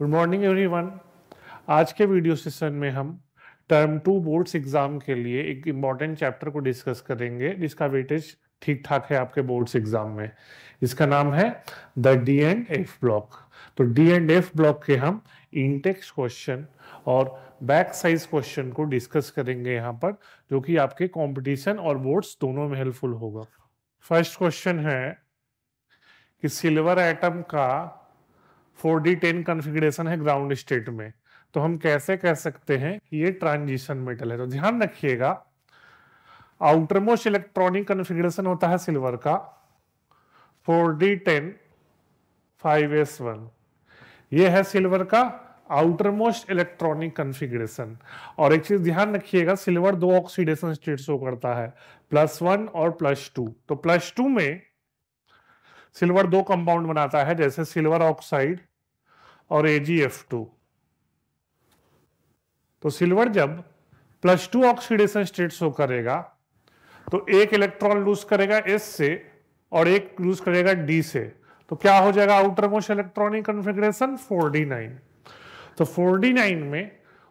Good morning everyone. आज के video session में हम टर्म 2 बोर्ड्स एग्जाम के लिए एक इम्पॉर्टेंट चैप्टर को डिस्कस करेंगे जिसका वेटेज ठीक ठाक है आपके बोर्ड्स एग्जाम में। इसका नाम है the D and F block. तो डी एंड एफ ब्लॉक के हम इंटेक्स क्वेश्चन और बैक साइज क्वेश्चन को डिस्कस करेंगे यहाँ पर, जो कि आपके कंपटीशन और बोर्ड्स दोनों में हेल्पफुल होगा। फर्स्ट क्वेश्चन है कि सिल्वर एटम का 4d10 कॉन्फ़िगरेशन है ग्राउंड स्टेट में, तो हम कैसे कह सकते हैं कि ये ट्रांजिशन मेटल है। तो ध्यान रखिएगा, आउटर मोस्ट इलेक्ट्रॉनिक कॉन्फ़िगरेशन होता है सिल्वर का 4d10 5s1। ये है सिल्वर का आउटर मोस्ट इलेक्ट्रॉनिक कॉन्फ़िगरेशन। और एक चीज ध्यान रखिएगा, सिल्वर दो ऑक्सीडेशन स्टेट शो करता है, +1 और +2। तो +2 में सिल्वर दो कंपाउंड बनाता है, जैसे सिल्वर ऑक्साइड और AgF2। तो सिल्वर जब +2 ऑक्सीडेशन स्टेट शो करेगा तो एक इलेक्ट्रॉन लूज करेगा S से और एक लूज करेगा D से। तो क्या हो जाएगा outer most electronic configuration 4d9। तो 4d9 में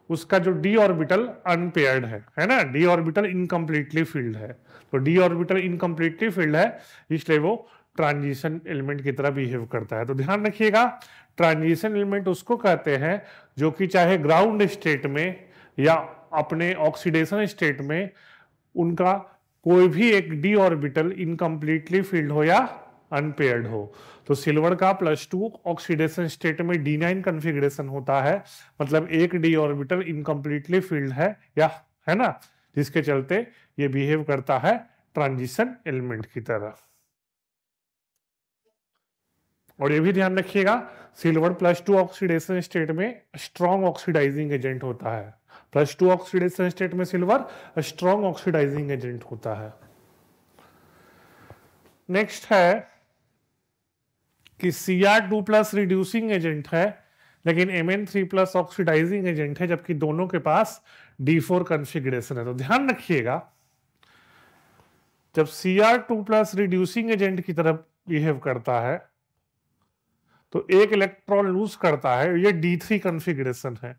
उसका जो d ऑर्बिटल अनपेयर्ड है ना, d ऑर्बिटल इनकम्प्लीटली फिल्ड है। तो d ऑर्बिटल इनकम्प्लीटली फिल्ड है, इसलिए वो ट्रांजिशन एलिमेंट की तरह बिहेव करता है। तो ध्यान रखिएगा, ट्रांजिशन एलिमेंट उसको कहते हैं जो कि चाहे ग्राउंड स्टेट में या अपने ऑक्सीडेशन स्टेट में उनका कोई भी एक डी ऑर्बिटल इनकम्प्लीटली फिल्ड हो या अनपेयर्ड हो। तो सिल्वर का +2 ऑक्सीडेशन स्टेट में D9 कॉन्फ़िगरेशन होता है, मतलब एक डी ऑर्बिटल इनकम्प्लीटली फिल्ड है या, है ना, जिसके चलते ये बिहेव करता है ट्रांजिशन एलिमेंट की तरह। और ये भी ध्यान रखिएगा, सिल्वर +2 ऑक्सीडेशन स्टेट में स्ट्रॉन्ग ऑक्सीडाइजिंग एजेंट होता है। +2 ऑक्सीडेशन स्टेट में सिल्वर स्ट्रॉन्ग ऑक्सीडाइजिंग एजेंट होता है। नेक्स्ट है कि Cr2+ रिड्यूसिंग एजेंट है, लेकिन Mn3+ ऑक्सीडाइजिंग एजेंट है, जबकि दोनों के पास D4 कॉन्फ़िगरेशन है। तो ध्यान रखिएगा, जब Cr2+ रिड्यूसिंग एजेंट की तरफ बिहेव करता है तो एक इलेक्ट्रॉन लूज करता है, ये D3 कॉन्फ़िगरेशन है।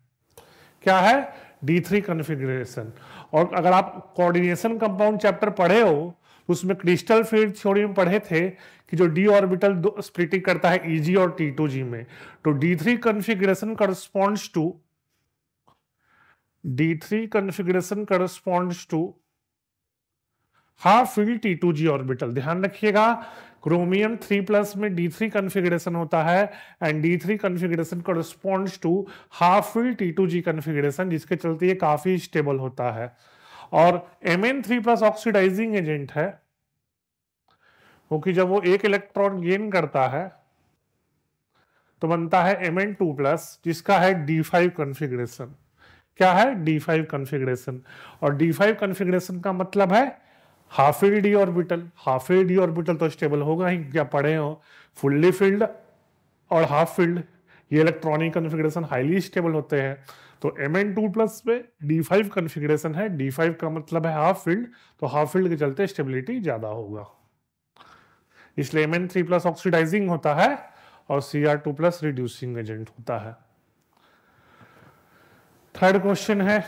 क्या है? D3 configuration. और अगर आप कोऑर्डिनेशन कंपाउंड चैप्टर पढ़े हो, उसमें क्रिस्टल फील्ड थ्योरी में पढ़े थे कि जो d ऑर्बिटल स्प्लिटिंग करता है Eg और T2g में, तो D3 configuration corresponds to half field T2g orbital. ध्यान रखिएगा, क्रोमियम 3+ में D3 कॉन्फ़िगरेशन होता है and D3 configuration corresponds to half field T2g configuration, जिसके चलते ये काफी स्टेबल होता है। और Mn3+ ऑक्सीडाइजिंग एजेंट है, क्योंकि जब वो एक इलेक्ट्रॉन गेन करता है तो बनता है Mn2+, जिसका है D5 कॉन्फ़िगरेशन। क्या है? D5 configuration. और D5 कॉन्फ़िगरेशन का मतलब है half field D orbital. Half field D orbital तो स्टेबल होगा ही, क्या पढ़े हो, फुल्ली फील्ड और हाफ फील्ड, ये इलेक्ट्रॉनिक कॉन्फ़िगरेशन हाईली स्टेबल होते हैं। तो Mn2+ में D5 कॉन्फ़िगरेशन है, D5 का मतलब है हाफ फील्ड, तो हाफ फील्ड के चलते स्टेबिलिटी ज्यादा होगा, इसलिए Mn3+ ऑक्सीडाइजिंग होता है और Cr2+ रिड्यूसिंग एजेंट होता है। थर्ड क्वेश्चन है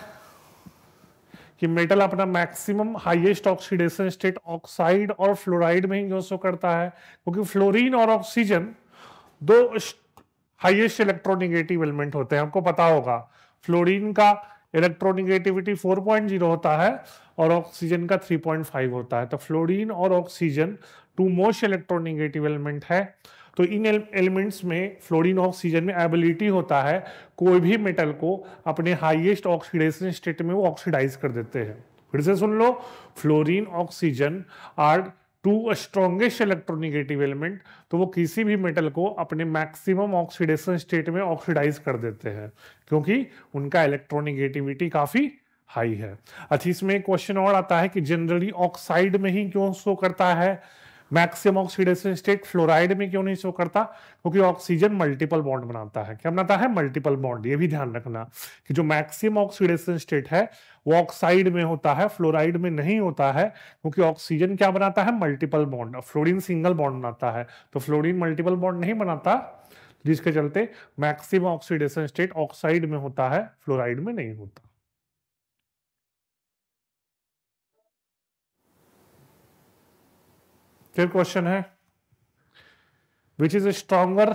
कि मेटल अपना maximum highest oxidation state oxide और फ्लोराइड में ही क्यों शो करता है, क्योंकि फ्लोरीन और ऑक्सीजन दो हाईएस्ट इलेक्ट्रोनेगेटिव एलिमेंट होते हैं। आपको पता होगा, फ्लोरीन का इलेक्ट्रोनेगेटिविटी 4.0 होता है और ऑक्सीजन का 3.5 होता है। तो फ्लोरीन और oxygen two most electronegative element है। तो इन एलिमेंट्स में, फ्लोरीन ऑक्सीजन में एबिलिटी होता है कोई भी मेटल को अपने हाईएस्ट ऑक्सीडेशन स्टेट में वो ऑक्सीडाइज कर देते हैं। फिर से सुन लो, fluorine oxygen are two strongest electronegative element, तो वो किसी भी मेटल को अपने मैक्सिमम ऑक्सीडेशन स्टेट में ऑक्सीडाइज कर देते हैं, क्योंकि उनका इलेक्ट्रोनेगेटिविटी काफी हाई है। अच्छा, इसमें एक क्वेश्चन और आता है कि जनरली ऑक्साइड में ही क्यों शो करता है मैक्सिमम ऑक्सीडेशन स्टेट, फ्लोराइड में क्यों नहीं शो करता, क्योंकि ऑक्सीजन मल्टीपल बॉन्ड बनाता है। क्या बनाता है? Multiple bond. ये भी ध्यान रखना कि जो मैक्सिमम ऑक्सीडेशन स्टेट है वो ऑक्साइड में होता है, फ्लोराइड में नहीं होता है, क्योंकि ऑक्सीजन क्या बनाता है? Multiple bond. Fluorine single bond बनाता है, तो फ्लोरीन मल्टीपल बॉन्ड नहीं बनाता, जिसके चलते मैक्सिमम ऑक्सीडेशन स्टेट ऑक्साइड में होता है, फ्लोराइड में नहीं होता। फिर क्वेश्चन है which is stronger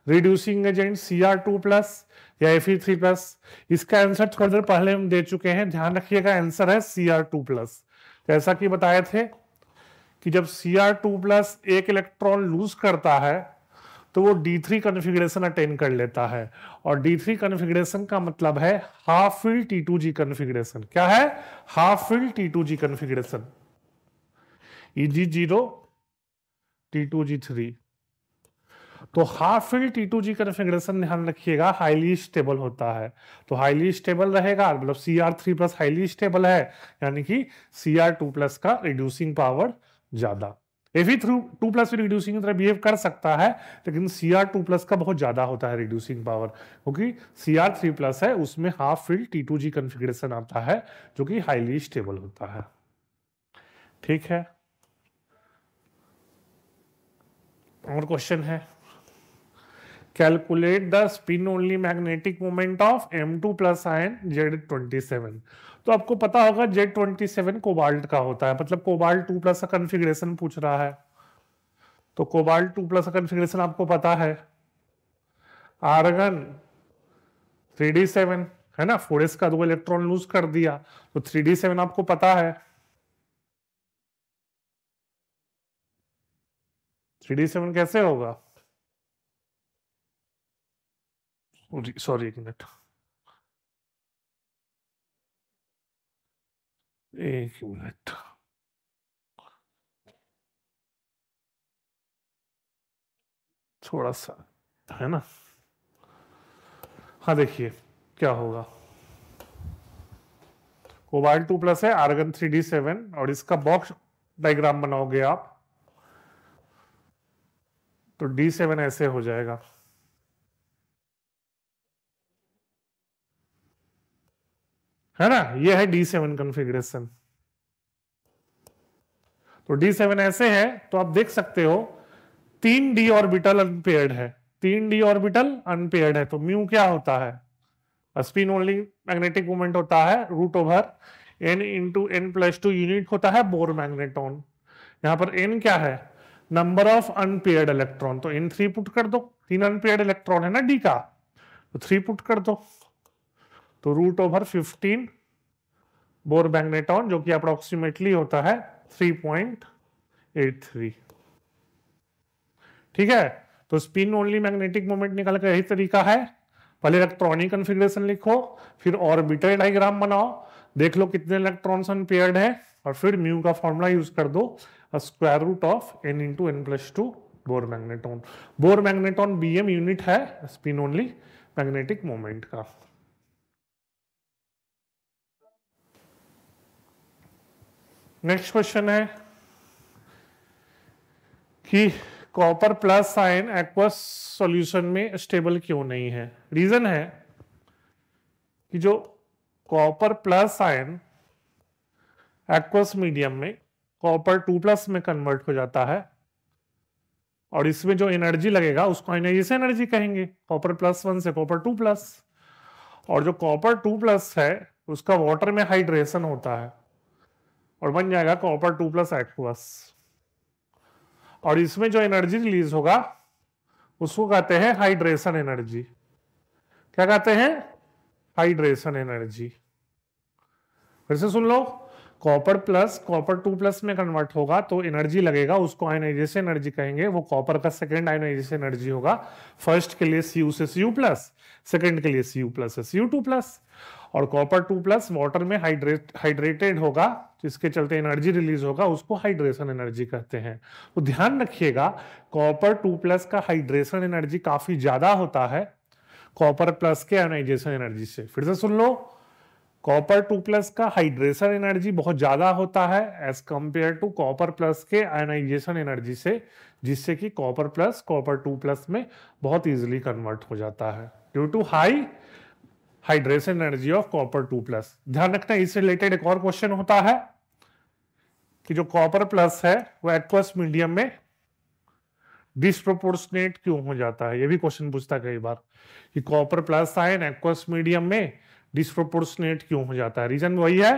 reducing agent Cr2 plus या Fe3 प्लस। इसका आंसर थोड़ी देर पहले हम दे चुके हैं, ध्यान रखिएगा आंसर है Cr2 प्लस। जैसा कि बताए थे कि जब Cr2 प्लस एक इलेक्ट्रॉन लूज करता है तो वो D3 कॉन्फ़िगरेशन अटेन कर लेता है, और D3 कॉन्फ़िगरेशन का मतलब है हाफ फिल T2G कॉन्फ़िगरेशन। क्या है? Half fill T2G configuration, Eg0 T2G3। तो हाफ फिल T2G कॉन्फ़िगरेशन ध्यान रखिएगा हाईली स्टेबल होता है। तो हाईली स्टेबल रहेगा मतलब Cr3 प्लस हाईली स्टेबल है, यानी कि Cr2 प्लस का रिड्यूसिंग पावर ज्यादा। Fe2 प्लस भी रिड्यूसिंग की तरह बिहेव कर सकता है, लेकिन Cr2 प्लस का बहुत ज्यादा होता है रिड्यूसिंग पावर, क्योंकि Cr3 प्लस है उसमें हाफ फिल T2G कॉन्फ़िगरेशन आता है जो कि हाईली स्टेबल होता है। ठीक है, और क्वेश्चन है calculate the spin only magnetic moment of M2 plus ion Z27। तो आपको पता होगा Z27 कोबाल्ट का होता है, मतलब कोबाल्ट 2 प्लस का कॉन्फ़िगरेशन पूछ रहा है। तो कोबाल्ट 2 प्लस का कॉन्फ़िगरेशन आपको पता है, आर्गन 3d7 है ना, 4s का 2 इलेक्ट्रॉन लूज कर दिया, तो 3d7 आपको पता है। 3d7 कैसे होगा? सॉरी एक मिनट, एक मिनट, थोड़ा सा है ना। हाँ देखिए क्या होगा, कोबाल्ट 2 प्लस है, आर्गन 3d7, और इसका बॉक्स डायग्राम बनाओगे आप तो D7 ऐसे हो जाएगा, है ना। ये है D7 कॉन्फ़िगरेशन। तो D7 ऐसे है, तो आप देख सकते हो 3d ऑर्बिटल अनपेयर्ड है, 3d ऑर्बिटल अनपेयर्ड है, तो म्यू क्या होता है? स्पिन ओनली मैग्नेटिक मोमेंट होता है root over n into n plus 2 unit होता है बोर मैग्नेटॉन। यहां पर n क्या है? नंबर ऑफ अनपेयर्ड इलेक्ट्रॉन, तो n 3 पुट कर दो, 3 अनपेयर्ड इलेक्ट्रॉन है ना d का, तो 3 पुट कर दो, तो रूट ओवर 15 बोर मैग्नेटॉन, जो कि अप्रोक्सीमेटली होता है 3.83। ठीक है, तो स्पिन ओनली मैग्नेटिक मोमेंट निकालने का यही तरीका है, पहले इलेक्ट्रॉनिक कॉन्फ़िगरेशन लिखो, फिर ऑर्बिटल डायग्राम बनाओ, देख लो कितने इलेक्ट्रॉन्स अनपेयर्ड है, और फिर म्यू का फॉर्मूला यूज कर दो, square root of n into n plus 2 Bohr magneton. Bohr magneton Bm unit है स्पिन ओनली मैग्नेटिक मोमेंट का। नेक्स्ट क्वेश्चन है कि copper plus ion aqueous solution में स्टेबल क्यों नहीं है। रीजन है कि जो copper plus ion aqueous medium में कॉपर 2 प्लस में कन्वर्ट हो जाता है, और इसमें जो एनर्जी लगेगा उसको आयनाइजेशन एनर्जी कहेंगे, कॉपर प्लस 1 से कॉपर 2 प्लस। और जो कॉपर 2 प्लस है उसका वाटर में हाइड्रेशन होता है और बन जाएगा कॉपर 2 प्लस एक्वस, और इसमें जो एनर्जी रिलीज होगा उसको कहते हैं हाइड्रेशन एनर्जी। क्या कहते हैं? Hydration energy. फिर से सुन लो, कॉपर प्लस कॉपर 2 प्लस में कन्वर्ट होगा तो एनर्जी लगेगा, उसको आयनाइजेशन एनर्जी कहेंगे, वो कॉपर का सेकेंड आयनाइजेशन एनर्जी होगा। फर्स्ट के लिए Cu से Cu प्लस, सेकेंड के लिए Cu प्लस से Cu2 प्लस, और कॉपर 2 प्लस वाटर में हाइड्रेटेड होगा, जिसके चलते एनर्जी रिलीज होगा, उसको हाइड्रेशन एनर्जी कहते हैं। तो ध्यान रखिएगा कॉपर 2 प्लस का हाइड्रेशन एनर्जी काफी ज्यादा होता है कॉपर प्लस के आयनाइजेशन एनर्जी से। फिर से सुन लो, कॉपर 2 प्लस का हाइड्रेशन एनर्जी बहुत ज्यादा होता है as compare to copper plus के आयनाइजेशन एनर्जी से, जिससे कि कॉपर प्लस कॉपर 2 प्लस में बहुत इजीली कन्वर्ट हो जाता है due to high hydration energy of copper 2 plus. ध्यान रखना, इससे रिलेटेड एक और क्वेश्चन होता है कि जो कॉपर प्लस है वो एक्वस मीडियम में डिसप्रोपोर्शनेट क्यों हो जाता है, ये भी क्वेश्चन पूछता है कई बार कि copper plus ion aqueous medium में डिसप्रोपोर्शनेट क्यों हो जाता है। रीजन वही है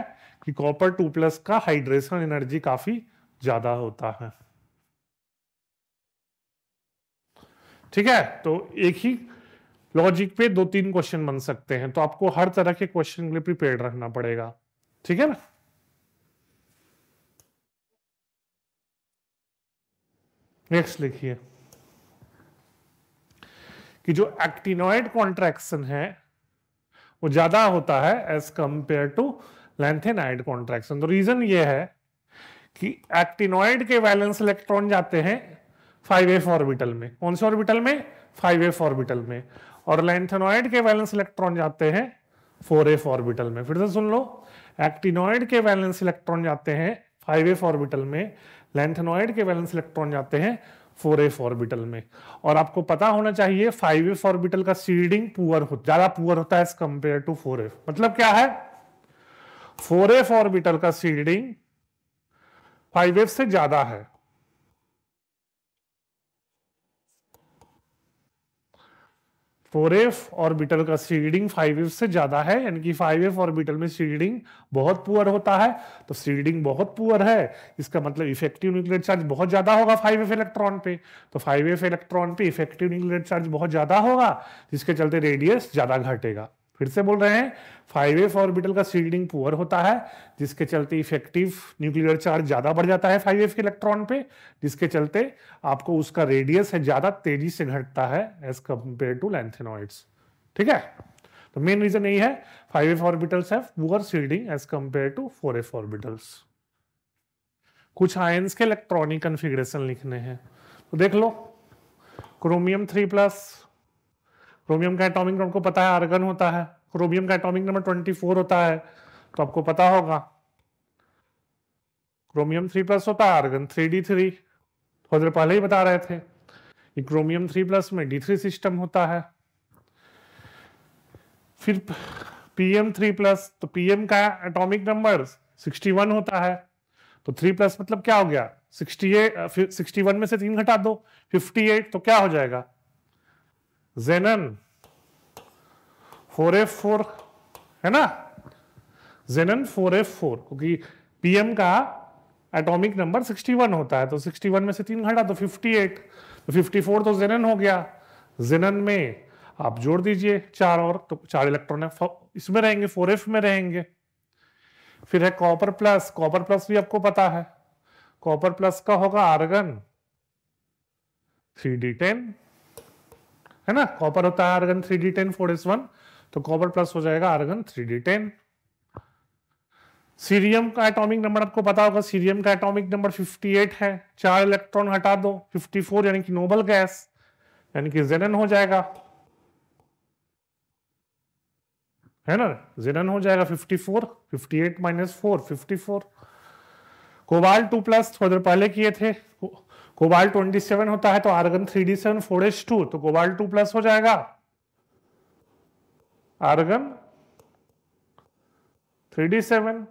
कि कॉपर 2+ का हाइड्रेशन एनर्जी काफी ज्यादा होता है। ठीक है, तो एक ही लॉजिक पे 2-3 क्वेश्चन बन सकते हैं, तो आपको हर तरह के क्वेश्चन के लिए प्रिपेयर्ड रहना पड़ेगा। ठीक है ना। नेक्स्ट लिखिए कि जो एक्टिनॉइड कॉन्ट्रैक्शन है वो ज्यादा होता है as compare to lanthanide contraction. तो रीजन ये है कि एक्टिनॉइड के वैलेंस इलेक्ट्रॉन जाते हैं 5s ऑर्बिटल में। कौन से ऑर्बिटल में? 5s ऑर्बिटल में। और लैंथेनॉइड के वैलेंस इलेक्ट्रॉन जाते हैं 4s ऑर्बिटल में। फिर से सुन लो, एक्टिनॉइड के वैलेंस इलेक्ट्रॉन जाते हैं 5s ऑर्बिटल में, लैंथेनॉइड के वैलेंस इलेक्ट्रॉन जाते हैं 4s ऑर्बिटल में। और आपको पता होना चाहिए 5s ऑर्बिटल का सीडिंग ज्यादा पुअर होता है एज कंपेयर टू 4s। मतलब क्या है? 4s ऑर्बिटल का सीडिंग 5s से ज्यादा है। 4s ऑर्बिटल का सीडिंग 5s से ज्यादा है, यानी कि 5s ऑर्बिटल में सीडिंग बहुत पुअर होता है। तो सीडिंग बहुत पुअर है, इसका मतलब इफेक्टिव न्यूक्लियर चार्ज बहुत ज्यादा होगा 5s इलेक्ट्रॉन पे। तो 5s इलेक्ट्रॉन पे इफेक्टिव न्यूक्लियर चार्ज बहुत ज्यादा होगा, जिसके चलते रेडियस ज्यादा घटेगा। फिर से बोल रहे हैं, 5s ऑर्बिटल का सीडिंग पुअर होता है, जिसके चलते इफेक्टिव न्यूक्लियर चार्ज ज्यादा बढ़ जाता है 5s के इलेक्ट्रॉन पे, जिसके चलते आपको उसका रेडियस है ज्यादा तेजी से घटता है एज कंपेयर टू लैंथेनॉइड्स। ठीक है, तो मेन रीजन यही है 5s orbitals have poor shielding as compare to 4s orbitals. कुछ आयंस के इलेक्ट्रॉनिक कन्फिग्रेशन लिखने हैं, तो देख लो। क्रोमियम 3+, क्रोमियम का एटॉमिक नंबर को पता है आर्गन होता है, क्रोमियम का एटॉमिक नंबर 24 होता है, तो आपको पता होगा क्रोमियम 3+ होता है, आर्गन 3d3, थोड़ी देर पहले ही बता रहे थे कि क्रोमियम 3+ में d3 सिस्टम होता है। फिर pm 3+, तो pm का एटॉमिक नंबर 61 होता है, तो 3+ मतलब क्या हो गया 68, 61 में से 3 घटा दो 58, तो क्या हो जाएगा जेनन 4f4, है ना, जेनन 4f4, क्योंकि pm का एटॉमिक नंबर 61 होता है, तो 61 में से 3 घटा तो 58, तो 54 तो जेनन हो गया। जेनन में आप जोड़ दीजिए 4 और, तो 4 इलेक्ट्रॉन इसमें रहेंगे, 4f में रहेंगे। फिर है कॉपर प्लस, कॉपर प्लस भी आपको पता है, कॉपर प्लस का होगा आर्गन 3d10, है ना, कॉपर होता है आर्गन 3d10 4s1, तो कॉपर प्लस हो जाएगा आर्गन 3d10। सीरियम का एटॉमिक नंबर आपको पता होगा, सीरियम का एटॉमिक नंबर 58 है, 4 इलेक्ट्रॉन हटा दो 54, यानी कि नोबल गैस, यानी कि जेनन हो जाएगा, है ना, जेनन हो जाएगा 54, 58 - 4 54। कोबाल्ट 2+, थोड़ी देर पहले किए थे, कोबाल्ट 27 होता है, तो आर्गन 3d7 4s2, तो कोबाल्ट 2+ हो जाएगा आर्गन 3d7।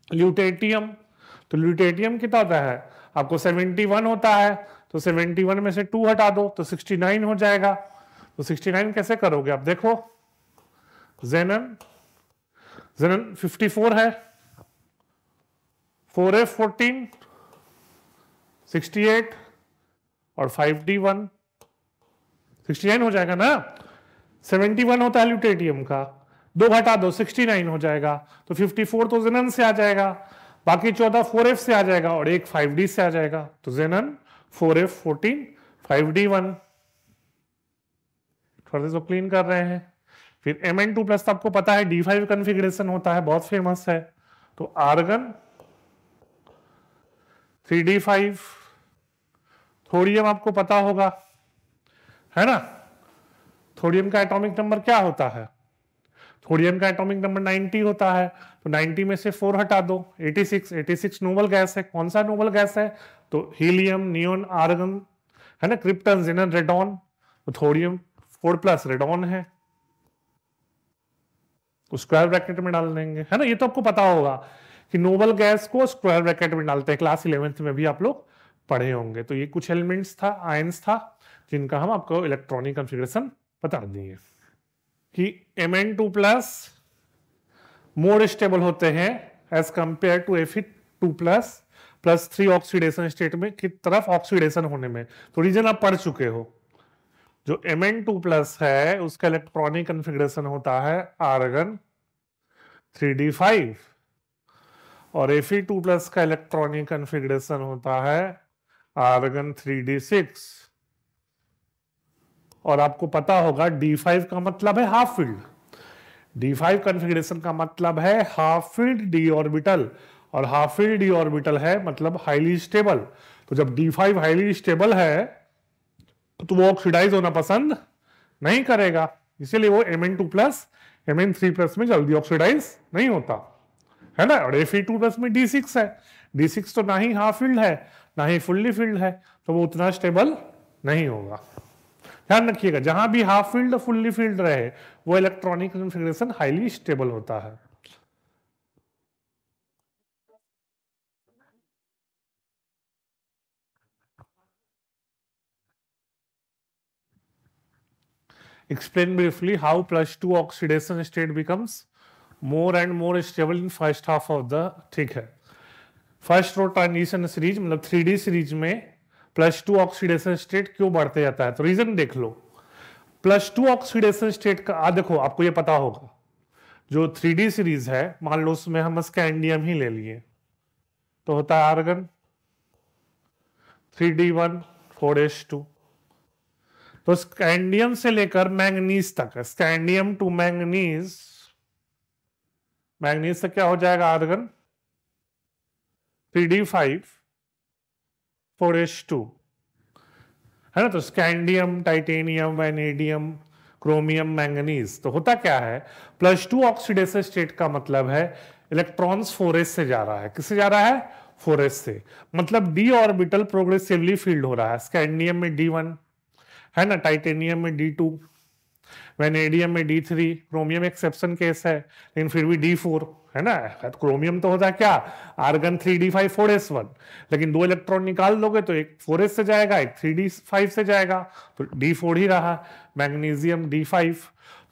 ल्यूटेटियम, तो ल्यूटेटियम कितना होता है आपको 71 होता है, तो 71 में से 2 हटा दो तो 69 हो जाएगा। तो 69 कैसे करोगे आप देखो, जेनन 54 है, 4f14 68 और 5d1 69 हो जाएगा ना। 71 होता है ल्यूटेटियम का, 2 घटा दो 69 हो जाएगा, तो 54 तो जेनन से आ जाएगा, बाकी 14 4f से आ जाएगा और एक 5d से आ जाएगा, तो जेनन 4f14 5d1। थोड़ा सा क्लीन कर रहे हैं। फिर Mn2+ तो आपको पता है d5 कॉन्फ़िगरेशन होता है, बहुत फेमस है, तो आर्गन 3d5। थोरियम आपको पता होगा, है ना, थोरियम का एटॉमिक नंबर क्या होता है, थोरियम का एटॉमिक नंबर 90 होता है, तो 90 में से 4 हटा दो 86, 86 नोबल गैस है। कौन सा नोबल गैस है, तो हीलियम, नियोन, आर्गन, है ना, क्रिप्टन, जेनन, रेडॉन, तो थोरियम 4+ रेडॉन है, तो स्क्वायर ब्रैकेट में डाल देंगे, है ना। ये तो आपको पता होगा कि नोबल गैस को स्क्वायर ब्रैकेट में डालते हैं, क्लास 11th में भी आप लोग पढ़े होंगे। तो ये कुछ एलिमेंट्स था, आयंस था, जिनका हम आपको इलेक्ट्रॉनिक कॉन्फ़िगरेशन बता देंगे कि Mn2+ मोर स्टेबल होते हैं as compare to Fe2+ +3 oxidation state में की तरफ ऑक्सीडेशन होने में। तो रीजन आप पढ़ चुके हो। जो Mn2+ है उसका इलेक्ट्रॉनिक कॉन्फ़िगरेशन होता है आर्गन 3d5 और Fe2+ का इलेक्ट्रॉनिक कॉन्फ़िगरेशन होता है आर्गन 3d6। और आपको पता होगा d5 का मतलब है हाफ फील्ड, d5 कॉन्फ़िगरेशन का मतलब है हाफ फील्ड d ऑर्बिटल, और हाफ फील्ड d ऑर्बिटल है मतलब हाईली स्टेबल। तो जब d5 हाईली स्टेबल है तो वो ऑक्सीडाइज होना पसंद नहीं करेगा, इसीलिए वो Mn2+ Mn3+ में जल्दी ऑक्सीडाइज नहीं होता है ना। और Fe2+ में d6 है, d6 तो ना ही हाफ फील्ड है ना ही फुल्ली फील्ड है, तो वो उतना स्टेबल नहीं होगा। ध्यान रखिएगा, जहां भी हाफ फील्ड फुल्ली फील्ड रहे वो इलेक्ट्रॉनिक कॉन्फ़िगरेशन हाईली स्टेबल होता है। Explain briefly how +2 oxidation state becomes more and more stable in first half of the, ठीक है, फर्स्ट रो ट्रांजिशन सीरीज मतलब 3D सीरीज में +2 ऑक्सीडेशन स्टेट क्यों बढ़ते जाता है? तो रीजन देख लो। +2 ऑक्सीडेशन स्टेट का देखो, आपको ये पता होगा जो 3D सीरीज है, मान लो उसमें हम स्कैंडियम ही ले लिए तो होता है आर्गन 3d1 4s2। तो स्कैंडियम से लेकर मैंगनीज तक, स्कैंडियम टू मैंगनीज, मैंगनीज से क्या हो जाएगा आर्गन 3d5 4s2 है ना। तो scandium, titanium, vanadium, chromium, manganese. तो होता क्या है, +2 ऑक्सीडेशन स्टेट का मतलब है इलेक्ट्रॉन्स 4s से जा रहा है। किससे जा रहा है? 4s से। मतलब d ऑर्बिटल प्रोग्रेसिवली फील्ड हो रहा है। स्कैंडियम में d1 है ना, टाइटेनियम में d2, वैनेडियम में d3, क्रोमियम एक्सेप्शन केस है लेकिन फिर भी d4 है ना। क्रोमियम तो होता है क्या, आर्गन 3d5 4s1, लेकिन 2 इलेक्ट्रॉन निकाल दोगे तो एक 4s से जाएगा, एक 3d5 से जाएगा, तो d4 ही रहा। Magnesium d5।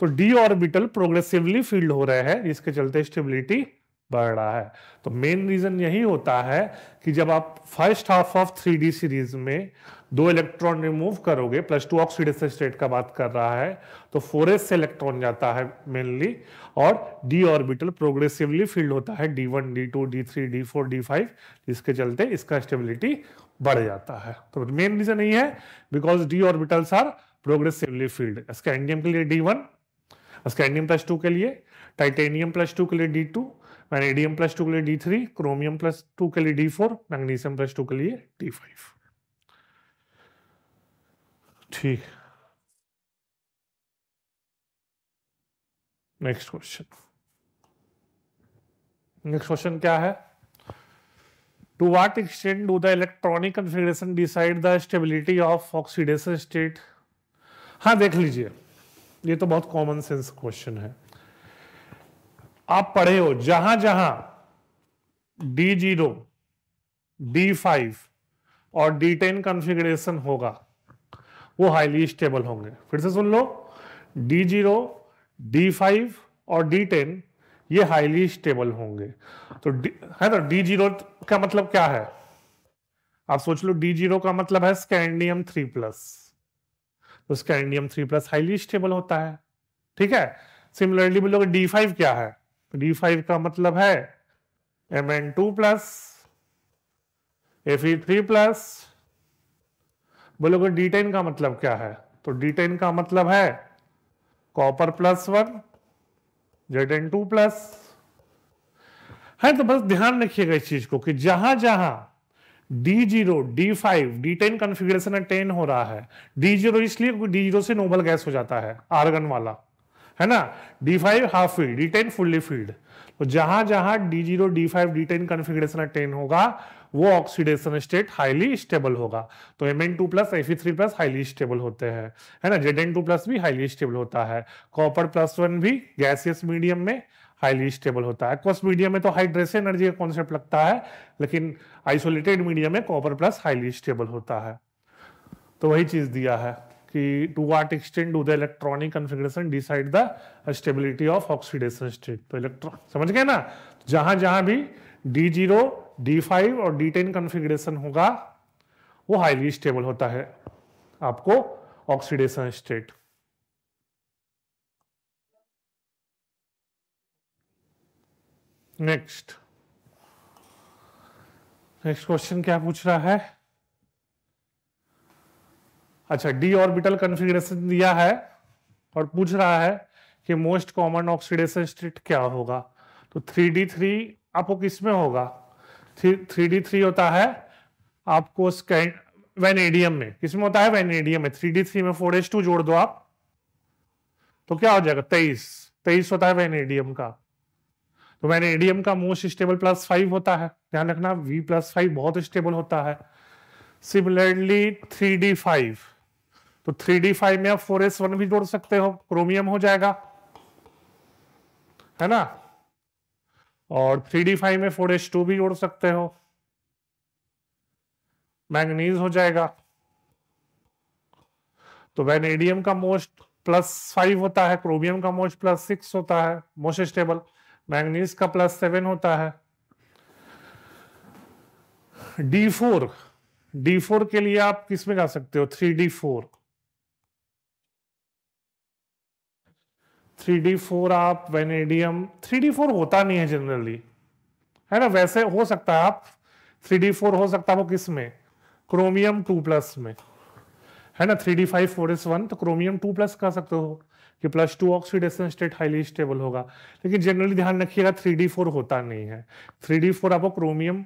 तो d ऑर्बिटल प्रोग्रेसिवली फील्ड हो रहे हैं, जिसके चलते स्टेबिलिटी बढ़ रहा है। तो मेन रीजन यही होता है कि जब आप first half of 3D series में 2 इलेक्ट्रॉन रिमूव करोगे, +2 ऑक्सीडेशन स्टेट का बात कर रहा है, तो 4s से इलेक्ट्रॉन जाता है मेनली, और d ऑर्बिटल प्रोग्रेसिवली फील्ड होता है d1 d2 d3 d4 d5, जिसके चलते इसका स्टेबिलिटी बढ़ जाता है। तो मेन रीजन यही है, because d orbitals are progressively filled. Scandium के लिए d1, स्कैंडियम +2 के लिए, टाइटेनियम +2 के लिए d2, वैनेडियम +2 के लिए d3, क्रोमियम +2 के लिए d4, मैग्नीशियम +2 के लिए d5। ठीक, नेक्स्ट क्वेश्चन। नेक्स्ट क्वेश्चन क्या है? To what extent do the electronic configuration decide the stability of oxidation state? हाँ, देख लीजिए, ये तो बहुत कॉमन सेंस क्वेश्चन है। आप पढ़े हो जहां जहां d0, d5 और d10 कॉन्फ़िगरेशन होगा वो हाईली स्टेबल होंगे। फिर से सुन लो, d0, d5 और d10 ये हाईली स्टेबल होंगे। तो है ना, d0 का मतलब क्या है? आप सोच लो, d0 का मतलब है स्कैंडियम 3+, तो स्कैंडियम 3+ हाईली स्टेबल होता है। ठीक है। सिमिलरली बोलोगे d5 क्या है? d5 का मतलब है Mn2+, Fe3+। बोलोगे d10 का मतलब क्या है? तो d10 का मतलब है कॉपर +1 Zn2+। है। तो बस ध्यान रखिएगा इस चीज को कि जहां जहां d0, d5, d10 कॉन्फ़िगरेशन 10 हो रहा है, d0 इसलिए क्योंकि d0 से नोबल गैस हो जाता है आर्गन वाला, है ना। d5 half field, d10 fully field. तो जहां जहां d0, d5, d10 कॉन्फ़िगरेशन 10 होगा वो ऑक्सीडेशन स्टेट हाईली स्टेबल होगा। तो Mn2+, Fe3+ हाईली स्टेबल होते हैं, है ना। Zn2+ भी हाईली स्टेबल होता है। कॉपर +1 भी गैसियस मीडियम में हाईली स्टेबल होता है। एक्वस मीडियम में तो हाइड्रेशन एनर्जी का कॉन्सेप्ट लगता है, लेकिन आइसोलेटेड मीडियम में कॉपर प्लस हाईली स्टेबल होता है। तो वही चीज दिया है कि to what extent do the electronic configuration decide the stability of oxidation state. तो इलेक्ट्रॉन समझ गए ना, जहां जहां भी D0, D5 और D10 कॉन्फ़िगरेशन होगा वो हाईली स्टेबल होता है आपको ऑक्सीडेशन स्टेट। नेक्स्ट क्वेश्चन क्या पूछ रहा है? अच्छा, डी ऑर्बिटल कॉन्फ़िगरेशन दिया है और पूछ रहा है कि मोस्ट कॉमन ऑक्सीडेशन स्टेट क्या होगा। तो 3D3 आपको किस में होगा? 3D3 होता है आपको वैनेडियम में। किस में होता है? वैनेडियम में। 3D3 में 4s2 जोड़ दो आप, तो क्या हो जाएगा? 23 होता है वैनेडियम का। तो वैनेडियम का मोस्ट स्टेबल +5 होता है, ध्यान रखना V+5 बहुत स्टेबल होता है। सिमिलरली 3D5, तो 3D5 में आप 4s1 भी जोड़ सकते हो, क्रोमियम हो जाएगा, है ना। और 3D5 में 4s2 भी जोड़ सकते हो, मैंगनीज हो जाएगा। तो वैनेडियम का मोस्ट +5 होता है, क्रोमियम का मोस्ट +6 होता है, मोस्ट स्टेबल। मैंगनीज का +7 होता है। D4 के लिए आप किस में जा सकते हो? 3D4 आप वैनेडियम, 3D4 होता नहीं है जनरली, है ना। वैसे हो सकता है आप 3D4 हो सकता है वो किस में? क्रोमियम 2+ में, है ना। 3D5 4s1 तो क्रोमियम 2+ कह सकते हो कि +2 ऑक्सीडेशन स्टेट हाईली स्टेबल होगा। लेकिन जनरली ध्यान रखिएगा 3D4 होता नहीं है। 3D4 आपको क्रोमियम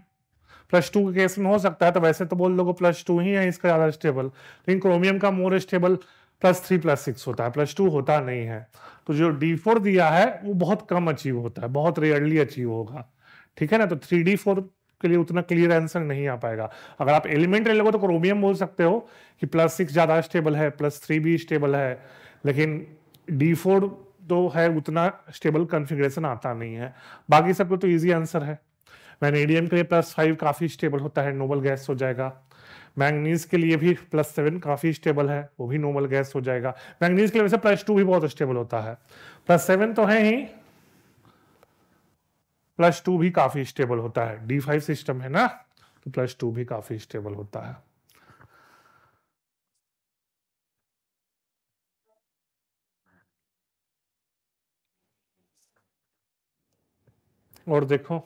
+2 के केस में हो सकता है, तो वैसे तो बोल लोगे +2 ही है इसका ज्यादा स्टेबल, लेकिन क्रोमियम का मोर स्टेबल +3 +6 होता है, +2 होता नहीं है। तो जो D4 दिया है वो बहुत कम अचीव होता है, बहुत रेयरली अचीव होगा, ठीक है ना। तो 3D4 के लिए उतना क्लियर आंसर नहीं आ पाएगा। अगर आप एलिमेंट ले लोगे तो क्रोमियम बोल सकते हो कि +6 ज्यादा स्टेबल है, +3 भी स्टेबल है, लेकिन D4 तो है उतना स्टेबल कॉन्फ़िगरेशन आता नहीं है। बाकी सबको तो इजी आंसर है। वैनेडियम के लिए +5 काफी स्टेबल होता है, नोबल गैस हो जाएगा। मैंगनीज के लिए भी +7 काफी स्टेबल है, वो भी नोबल गैस हो जाएगा। मैंगनीज के लिए वैसे +2 भी बहुत स्टेबल होता है, +7 तो है ही, +2 भी काफी स्टेबल होता है। D5 सिस्टम है ना, तो +2 भी काफी स्टेबल होता है। और देखो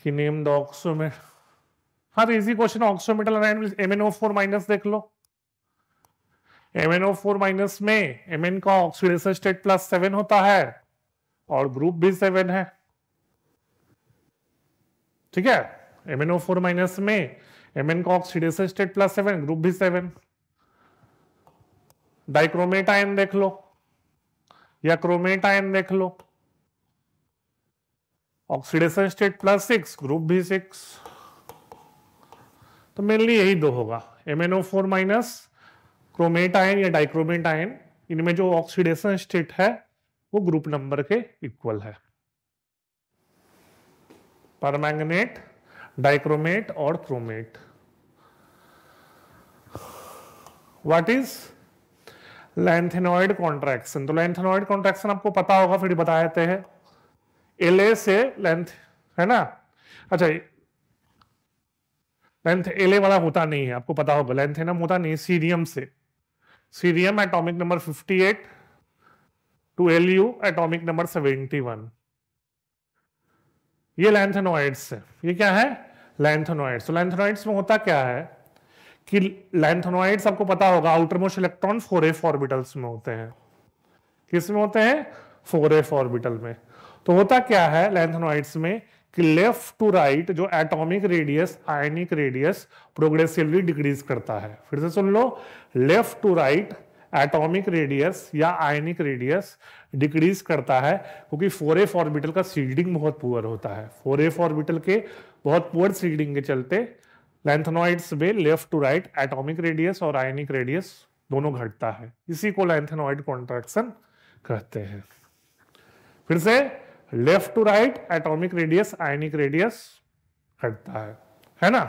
कि नेम द ऑक्सोमेट, हाँ तो इजी क्वेश्चन, ऑक्सोमेटल आयन MnO4- देख लो। MnO4- में Mn का ऑक्सीडेशन स्टेट +7 होता है और ग्रुप भी 7 है, ठीक है। MnO4- में Mn का ऑक्सीडेशन स्टेट +7, ग्रुप भी 7। डाइक्रोमेट आयन देख लो या क्रोमेट आयन देख लो, ऑक्सीडेशन स्टेट +6, ग्रुप भी 6। तो मेनली यही दो होगा, MnO4-, क्रोमेट आयन या डाइक्रोमेट आयन, इनमें जो ऑक्सीडेशन स्टेट है वो ग्रुप नंबर के इक्वल है। परमैंगनेट, डाइक्रोमेट और chromate. What is lanthanoid contraction? तो लैंथेनॉइड कॉन्ट्रैक्शन आपको पता होगा, फिर बता देते हैं। LA से लेंथ, है ना। अच्छा, लेंथ LA वाला होता नहीं है, आपको पता होगा। लैंथेनम होता नहीं, सीरियम से। Cerium atomic number 58 to LU atomic number 71। ये लैंथेनॉइड्स है। ये क्या है? लैंथेनॉइड्स। तो लैंथेनॉइड्स में होता क्या है कि लैंथेनॉइड्स आपको पता होगा outer most electron 4f orbitals में होते हैं। किस में होते हैं? 4f ऑर्बिटल में। तो होता क्या है लैंथेनॉइड्स में कि लेफ्ट टू राइट जो atomic radius, ionic radius progressively decrease करता है। फिर से सुन लो, left to right atomic radius या आयनिक रेडियस डिक्रीज करता है, क्योंकि 4f ऑर्बिटल का सीडिंग बहुत पुअर होता है। 4f ऑर्बिटल के बहुत पुअर सीडिंग के चलते लैंथेनॉइड्स में left to right atomic radius और आयनिक रेडियस दोनों घटता है। इसी को लैंथेनॉइड कॉन्ट्रैक्शन कहते हैं। फिर से left to right atomic radius ionic radius घटता है ना।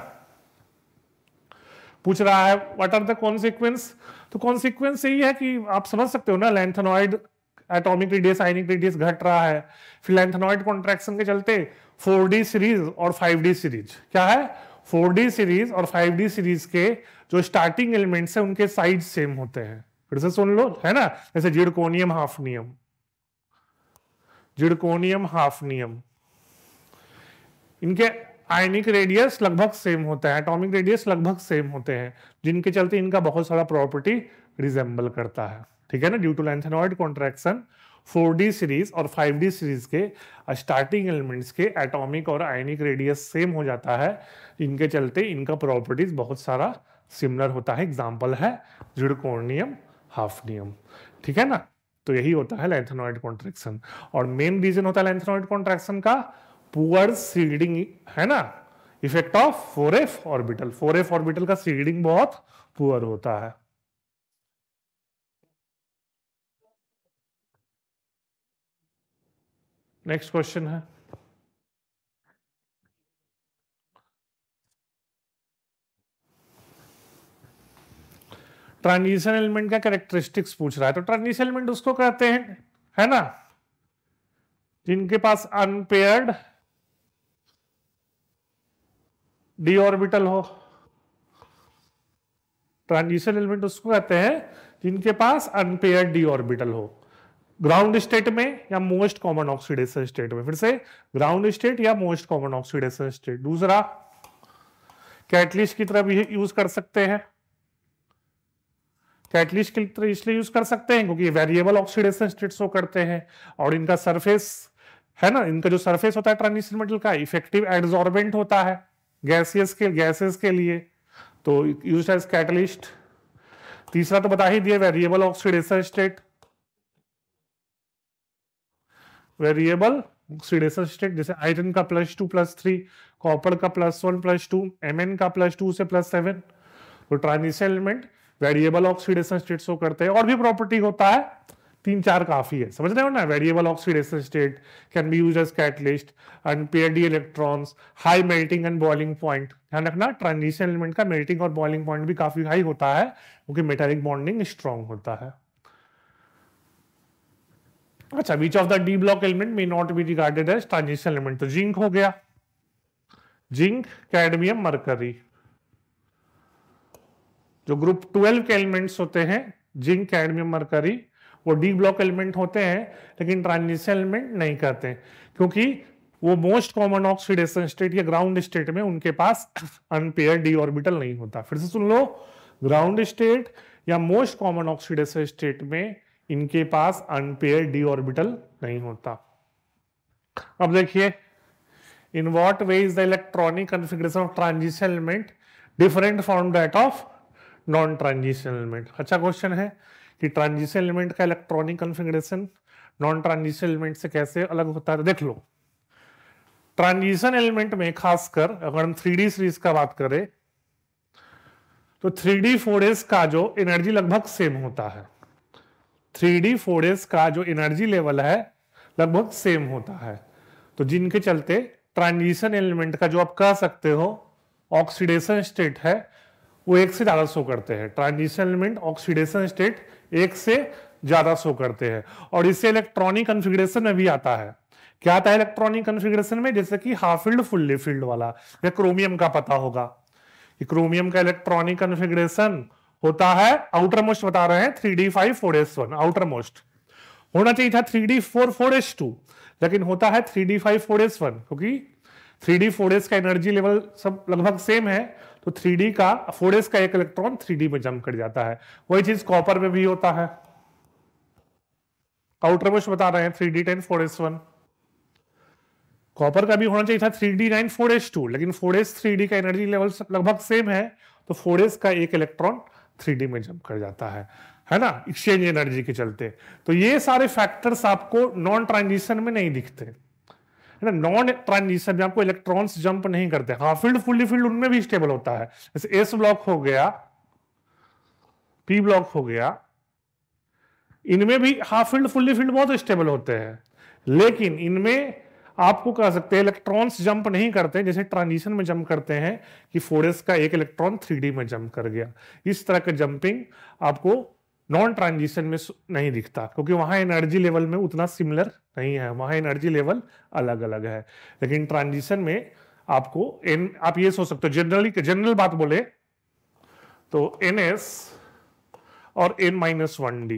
पूछ रहा है व्हाट आर द कॉन्सिक्वेंस, तो कॉन्सिक्वेंस यही है कि आप समझ सकते हो ना, lanthanoid atomic radius ionic radius घट रहा है, फिर लेंथेनॉइड कॉन्ट्रैक्शन के चलते 4D सीरीज और 5D सीरीज, क्या है 4D सीरीज और 5D सीरीज के जो स्टार्टिंग एलिमेंट्स है उनके साइज सेम होते हैं। फिर से सुन लो, है ना, जैसे जिरकोनियम हाफनियम, जिरकोनियम हाफनियम, इनके आयनिक रेडियस लगभग सेम होता है, एटॉमिक रेडियस लगभग सेम होते हैं, जिनके चलते इनका बहुत सारा प्रॉपर्टी रिजेंबल करता है, ठीक है ना। Due to lanthanoid contraction 4D series और 5D सीरीज के स्टार्टिंग एलिमेंट्स के एटॉमिक और आयनिक रेडियस सेम हो जाता है, इनके चलते इनका प्रॉपर्टीज बहुत सारा सिमिलर होता है। एग्जाम्पल है जिरकोनियम हाफनियम, ठीक है ना। तो यही होता है लेंथेनॉइड कॉन्ट्रैक्शन, और मेन रीजन होता है लेंथेनॉइड कॉन्ट्रैक्शन का पुअर सीडिंग, है ना, effect of 4f orbital, 4f orbital का सीडिंग बहुत पुअर होता है। नेक्स्ट क्वेश्चन है, ट्रांजिशन एलिमेंट का कैरेक्टरिस्टिक्स पूछ रहा है। तो ट्रांजिशन एलिमेंट उसको कहते हैं, है ना, जिनके पास अनपेयर्ड डी ऑर्बिटल हो। ट्रांजिशन एलिमेंट उसको कहते हैं जिनके पास अनपेयर्ड डी ऑर्बिटल हो, ग्राउंड स्टेट में या मोस्ट कॉमन ऑक्सीडेशन स्टेट में। फिर से ग्राउंड स्टेट या मोस्ट कॉमन ऑक्सीडेशन स्टेट। दूसरा कैटलिस्ट की तरह भी यूज कर सकते हैं, कैटलिस्ट की तरह इसलिए यूज कर सकते हैं क्योंकि वेरिएबल ऑक्सीडेशन स्टेट शो करते हैं, और इनका सरफेस, है ना, इनका जो सरफेस होता है ट्रांजिशन मेटल का इफेक्टिव एडजॉर्बेंट होता है गैसेस के लिए, तो यूज्ड एज कैटलिस्ट। तीसरा तो बता ही दिया, variable oxidation state, variable oxidation state जैसे आयरन का +2 +3, कॉपर का +1 +2, Mn का +2 से +7। तो transition element variable oxidation state show करते हैं। और भी प्रॉपर्टी होता है, 3-4 काफी है, समझ रहे हो ना। Variable oxidation state can be used as catalyst, unpaired d electrons, high melting and boiling point. ध्यान रखना ट्रांजिशन एलिमेंट का मेल्टिंग और बॉइलिंग पॉइंट भी काफी हाई होता है क्योंकि मेटालिक बॉन्डिंग स्ट्रॉन्ग होता है। अच्छा, which of the d block element may not be regarded as transition element. तो जिंक हो गया, जिंक, कैडमियम, मरकरी, जो ग्रुप 12 के एलिमेंट्स होते हैं, जिंक, कैडमियम, मरकरी, वो डी ब्लॉक एलिमेंट होते हैं लेकिन ट्रांजिशन एलिमेंट नहीं कहते क्योंकि वो मोस्ट कॉमन ऑक्सीडेशन स्टेट या ग्राउंड स्टेट में उनके पास अनपेयर्ड डी ऑर्बिटल नहीं होता। फिर से सुन लो, ग्राउंड स्टेट या मोस्ट कॉमन ऑक्सीडेशन स्टेट में इनके पास अनपेयर्ड डी ऑर्बिटल नहीं होता। अब देखिए, in what way is the electronic configuration of transition element different from that of non transition element. अच्छा क्वेश्चन है कि ट्रांजिशन एलिमेंट का electronic configuration non transition element से कैसे अलग होता है। तो देख लो, ट्रांजिशन एलिमेंट में खासकर अगर हम 3D सीरीज का बात करें तो 3D 4s का जो एनर्जी लगभग सेम होता है, 3D 4s का जो एनर्जी लेवल है लगभग सेम होता है। तो जिनके चलते ट्रांजिशन एलिमेंट का जो आप कह सकते हो ऑक्सीडेशन स्टेट है वो एक से ज्यादा शो करते हैं। ट्रांजिशन एलिमेंट ऑक्सीडेशन स्टेट एक से ज्यादा शो करते हैं, और इससे इलेक्ट्रॉनिक कॉन्फ़िगरेशन में भी आता है। क्या आता है इलेक्ट्रॉनिक कॉन्फ़िगरेशन में, जैसे कि हाफ फील्ड फुल्ली फील्ड वाला, या क्रोमियम का पता होगा कि क्रोमियम का इलेक्ट्रॉनिक कॉन्फ़िगरेशन होता है, आउटर मोस्ट बता रहे हैं 3d5 आउटर मोस्ट होना चाहिए था 3d4 लेकिन होता है 3d5 क्योंकि 3d 4s का एनर्जी लेवल सब लगभग सेम है, तो 3d का 4s का एक इलेक्ट्रॉन 3d में जंप कर जाता है। वही चीज कॉपर में भी होता है, आउटर मोस्ट बता रहे हैं 3d10 कॉपर का भी होना चाहिए था 3d9 लेकिन 4s 3d का एनर्जी लेवल लगभग सेम है, तो 4s का एक इलेक्ट्रॉन 3d में जंप कर जाता है ना, एक्सचेंज एनर्जी के चलते। तो ये सारे फैक्टर्स आपको नॉन ट्रांजिशन में नहीं दिखते, है ना। नॉन ट्रांजिशन में आपको इलेक्ट्रॉन्स जंप नहीं करते। हाफ फील्ड फुल्ली फील्ड उनमें भी स्टेबल होता है, जैसे एस ब्लॉक हो गया, पी ब्लॉक हो गया, इनमें भी हाफ फील्ड फुल्ली फील्ड बहुत स्टेबल होते हैं, लेकिन इनमें आपको कह सकते हैं इलेक्ट्रॉन्स जंप नहीं करते जैसे ट्रांजिशन में जंप करते हैं कि 4s का एक इलेक्ट्रॉन 3d में जंप कर गया। इस तरह का जंपिंग आपको नॉन ट्रांजिशन में नहीं दिखता, क्योंकि वहां एनर्जी लेवल में उतना सिमिलर नहीं है, वहां एनर्जी लेवल अलग अलग है। लेकिन ट्रांजिशन में आपको आप ये सोच सकते हो, जनरल बात बोले तो ns और n-1d,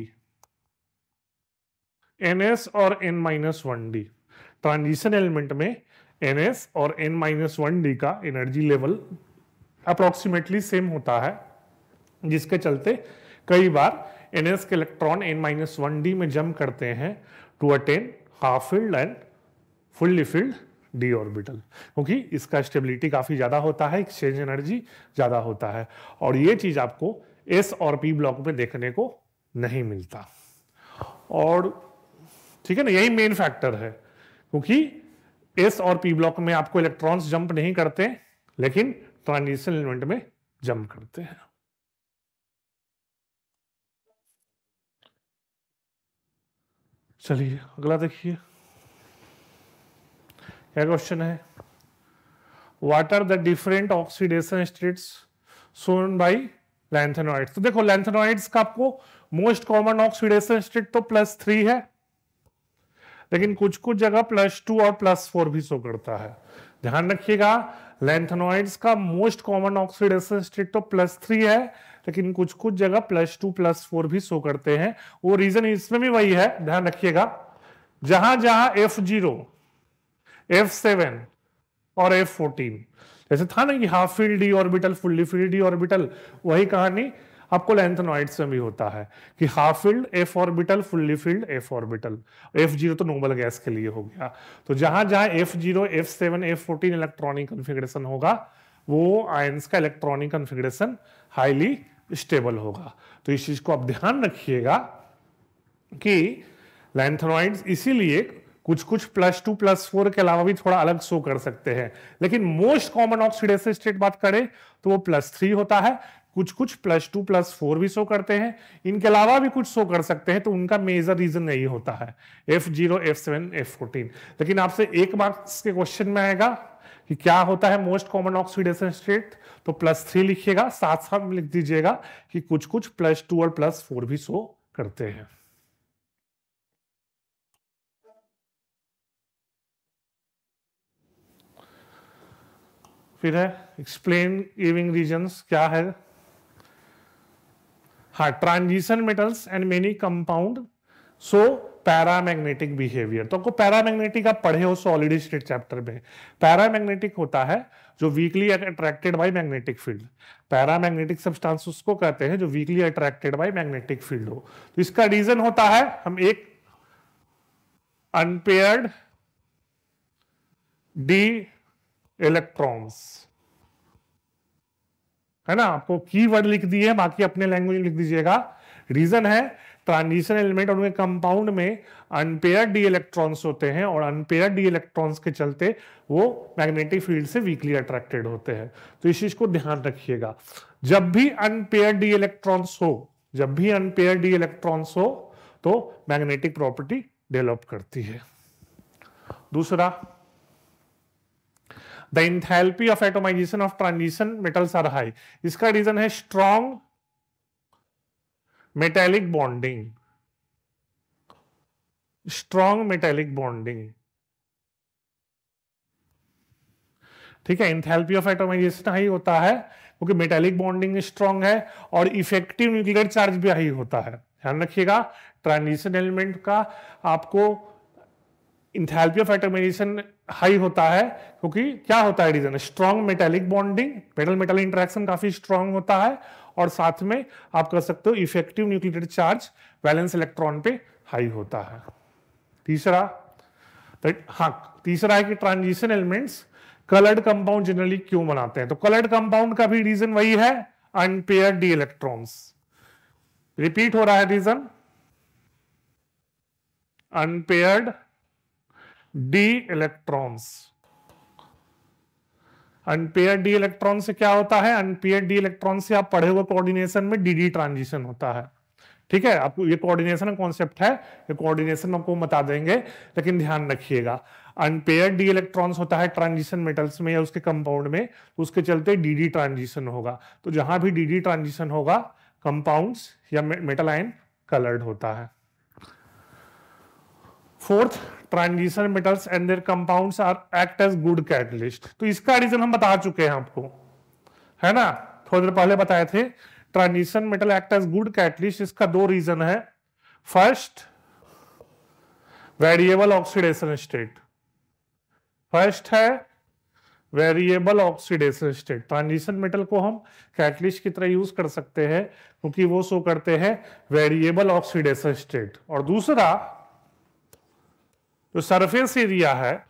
ns और n-1d, ट्रांजिशन एलिमेंट में ns और n-1d का एनर्जी लेवल अप्रोक्सीमेटली सेम होता है, जिसके चलते कई बार ns के इलेक्ट्रॉन n-1d में जंप करते हैं to attain half filled and fully filled d orbital, क्योंकि इसका स्टेबिलिटी काफी ज्यादा होता है, एक्सचेंज एनर्जी ज्यादा होता है, और ये चीज आपको s और p ब्लॉक में देखने को नहीं मिलता। और ठीक है ना, यही मेन फैक्टर है, क्योंकि s और p ब्लॉक में आपको इलेक्ट्रॉन्स जंप नहीं करते, लेकिन ट्रांजिशन एलिमेंट में जंप करते हैं। चलिए अगला देखिए, क्या क्वेश्चन है, what are the different oxidation states shown by lanthanoids. तो देखो लैंथेनॉइड्स का आपको मोस्ट कॉमन ऑक्सीडेशन स्टेट तो +3 है, लेकिन कुछ कुछ जगह +2 और +4 भी शो करता है। ध्यान रखिएगा, लैंथेनॉइड्स का मोस्ट कॉमन ऑक्सीडेशन स्टेट तो +3 है, लेकिन कुछ कुछ जगह +2 +4 भी शो करते हैं। वो रीजन इसमें भी वही है, ध्यान रखिएगा, जहां जहां F0, F7 और F14 जैसे था ना कि half field d orbital fully filled d orbital, वही कहानी आपको लैंथेनॉइड्स में भी होता है कि half field f orbital fully field f orbital. F0 तो नोबल गैस के लिए हो गया, तो जहां जहां F0, F7, F14 electronic configuration होगा, वो आयंस का इलेक्ट्रॉनिक कॉन्फ़िगरेशन हाईली स्टेबल होगा। तो इस चीज को आप ध्यान रखिएगा कि लैंथेनॉइड्स इसीलिए कुछ कुछ +2 +4 के अलावा भी थोड़ा अलग शो कर सकते हैं, लेकिन मोस्ट कॉमन ऑक्सीडेशन स्टेट बात करें तो वो +3 होता है, कुछ कुछ +2 +4 भी शो करते हैं, इनके अलावा भी कुछ शो कर सकते हैं, तो उनका मेजर रीजन नहीं होता है F0, F7, F14। लेकिन आपसे 1 मार्क्स के क्वेश्चन में आएगा कि क्या होता है मोस्ट कॉमन ऑक्सीडेशन स्टेट, तो +3 लिखिएगा, साथ साथ लिख दीजिएगा कि कुछ कुछ +2 और +4 भी शो करते हैं। फिर है एक्सप्लेन गिविंग रीजंस, क्या है, हाँ, transition metals and many compound so paramagnetic behaviour. तो आपको पैरामैग्नेटिक आप पढ़े हो सॉलिड स्टेट चैप्टर में। पैरामैग्नेटिक होता है जो weekly attracted by magnetic field. Paramagnetic substance उसको कहते हैं जो weekly attracted by magnetic field हो। तो इसका रीजन होता है, हम एक अनपेयर्ड डी इलेक्ट्रॉन्स, है ना, आपको कीवर्ड लिख दिए, बाकी अपने लैंग्वेज में लिख दीजिएगा। रीजन है ट्रांजिशन एलिमेंट और उनके कंपाउंड में अनपेयर्ड डी इलेक्ट्रॉन्स होते हैं, और अनपेयर्ड डी इलेक्ट्रॉन्स के चलते वो मैग्नेटिक फील्ड से वीकली अट्रैक्टेड होते हैं। तो इस चीज को ध्यान रखिएगा, जब भी अनपेयर्ड डी इलेक्ट्रॉन्स हो, जब भी अनपेयर्ड डी इलेक्ट्रॉन्स हो तो मैग्नेटिक प्रॉपर्टी डेवलप करती है। दूसरा, the enthalpy of atomisation of transition metals are high. इसका रीजन है strong metallic bonding, strong metallic bonding, ठीक है। एंथैल्पी ऑफ एटोमाइजेशन हाई होता है क्योंकि मेटेलिक बॉन्डिंग स्ट्रॉन्ग है, और इफेक्टिव न्यूक्लियर चार्ज भी हाई होता है। ध्यान रखिएगा, ट्रांजिशन एलिमेंट का आपको इंथैल्पी ऑफ एटोमाइजेशन हाई होता है क्योंकि क्या होता है reason, strong metallic bonding, metal metal interaction काफी स्ट्रॉन्ग होता है, और साथ में आप कह सकते हो effective nuclear charge valence electron पे हाई होता है। तीसरा, हाँ, तीसरा है कि transition elements coloured compound generally क्यों बनाते हैं। तो कलर्ड कंपाउंड का भी रीजन वही है, अनपेयर्ड डी इलेक्ट्रॉन्स। रिपीट हो रहा है reason, unpaired d electrons. Unpaired d electron से क्या होता है, अनपेयर्ड डी इलेक्ट्रॉन से आप पढ़े हुए कोऑर्डिनेशन में डी ट्रांजिशन होता है, ठीक है, आपको ये कोऑर्डिनेशन कॉन्सेप्ट है, ये कोऑर्डिनेशन आपको बता देंगे, लेकिन ध्यान रखिएगा अनपेयर्ड डी इलेक्ट्रॉन्स होता है ट्रांजिशन मेटल्स में या उसके कंपाउंड में, उसके चलते डीडी ट्रांजिशन होगा। तो जहां भी डीडी ट्रांजिशन होगा कंपाउंड्स या मेटल आयन कलर्ड होता है। Fourth, transition metals and their compounds are act as good catalyst. तो इसका रीजन हम बता चुके हैं आपको, है ना, थोड़ी देर पहले बताए थे। Transition metal act as good catalyst, इसका दो रीजन है। First, variable oxidation state. First है variable oxidation state. Transition metal को हम कैटलिस्ट की तरह यूज कर सकते हैं क्योंकि वो शो करते हैं वेरिएबल ऑक्सीडेशन स्टेट। और दूसरा, जो सरफेस एरिया है,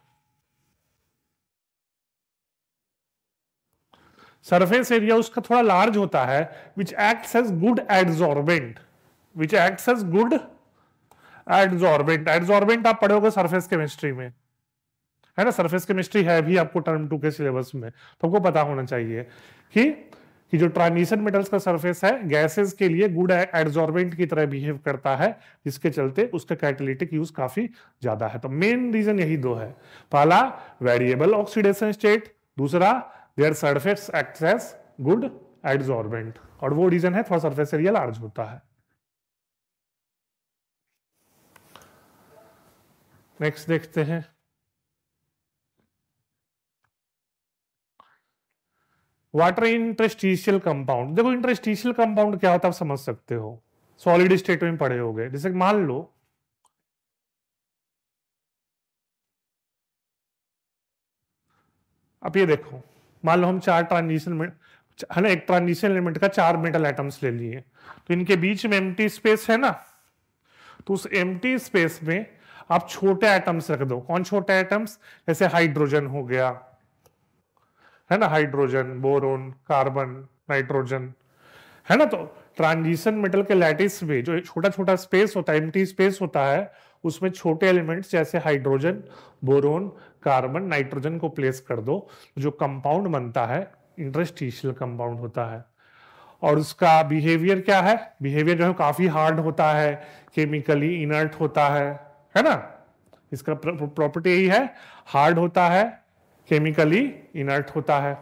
सरफेस एरिया उसका थोड़ा लार्ज होता है, which acts as good adsorbent. Which acts as good adsorbent. Adsorbent आप पढ़ोगे सरफेस केमिस्ट्री में, है ना, सरफेस केमिस्ट्री है भी आपको टर्म 2 के सिलेबस में, तो आपको पता होना चाहिए कि जो ट्रांजिशन मेटल्स का सरफेस है गैसेस के लिए गुड एडजॉर्बेंट की तरह बिहेव करता है, जिसके चलते उसका कैटालिटिक यूज काफी ज्यादा है। तो मेन रीजन यही दो है, पहला वेरिएबल ऑक्सीडेशन स्टेट, दूसरा their surface acts as good adsorbent. और वो रीजन है थोड़ा सरफेस एरिया लार्ज होता है। नेक्स्ट देखते हैं, वाटर इंटरस्टिशियल कंपाउंड। देखो इंटरस्टिशियल कंपाउंड क्या होता है आप समझ सकते हो, सॉलिड स्टेट में पढ़े होगे। जैसे मान लो अब ये देखो, मान लो हम चार ट्रांजिशन में, है ना, एक ट्रांजिशन एलिमेंट का चार मेटल एटम्स ले लिए, तो इनके बीच में एम्प्टी स्पेस है ना, तो उस एम्प्टी स्पेस में आप छोटे एटम्स रख दो। कौन छोटे एटम्स? जैसे हाइड्रोजन हो गया, है ना, हाइड्रोजन, बोरोन, कार्बन, नाइट्रोजन, है ना। तो ट्रांजिशन मेटल के लैटिस में जो छोटा छोटा स्पेस होता है, एम्प्टी स्पेस होता है, उसमें छोटे एलिमेंट्स जैसे हाइड्रोजन, बोरोन, कार्बन, नाइट्रोजन को प्लेस कर दो, जो कंपाउंड बनता है इंटरस्टिशियल कंपाउंड होता है। और उसका बिहेवियर क्या है? बिहेवियर जो है काफी हार्ड होता है, केमिकली इनर्ट होता है ना। इसका प्रॉपर्टी यही है, हार्ड होता है, केमिकली इनर्ट होता है,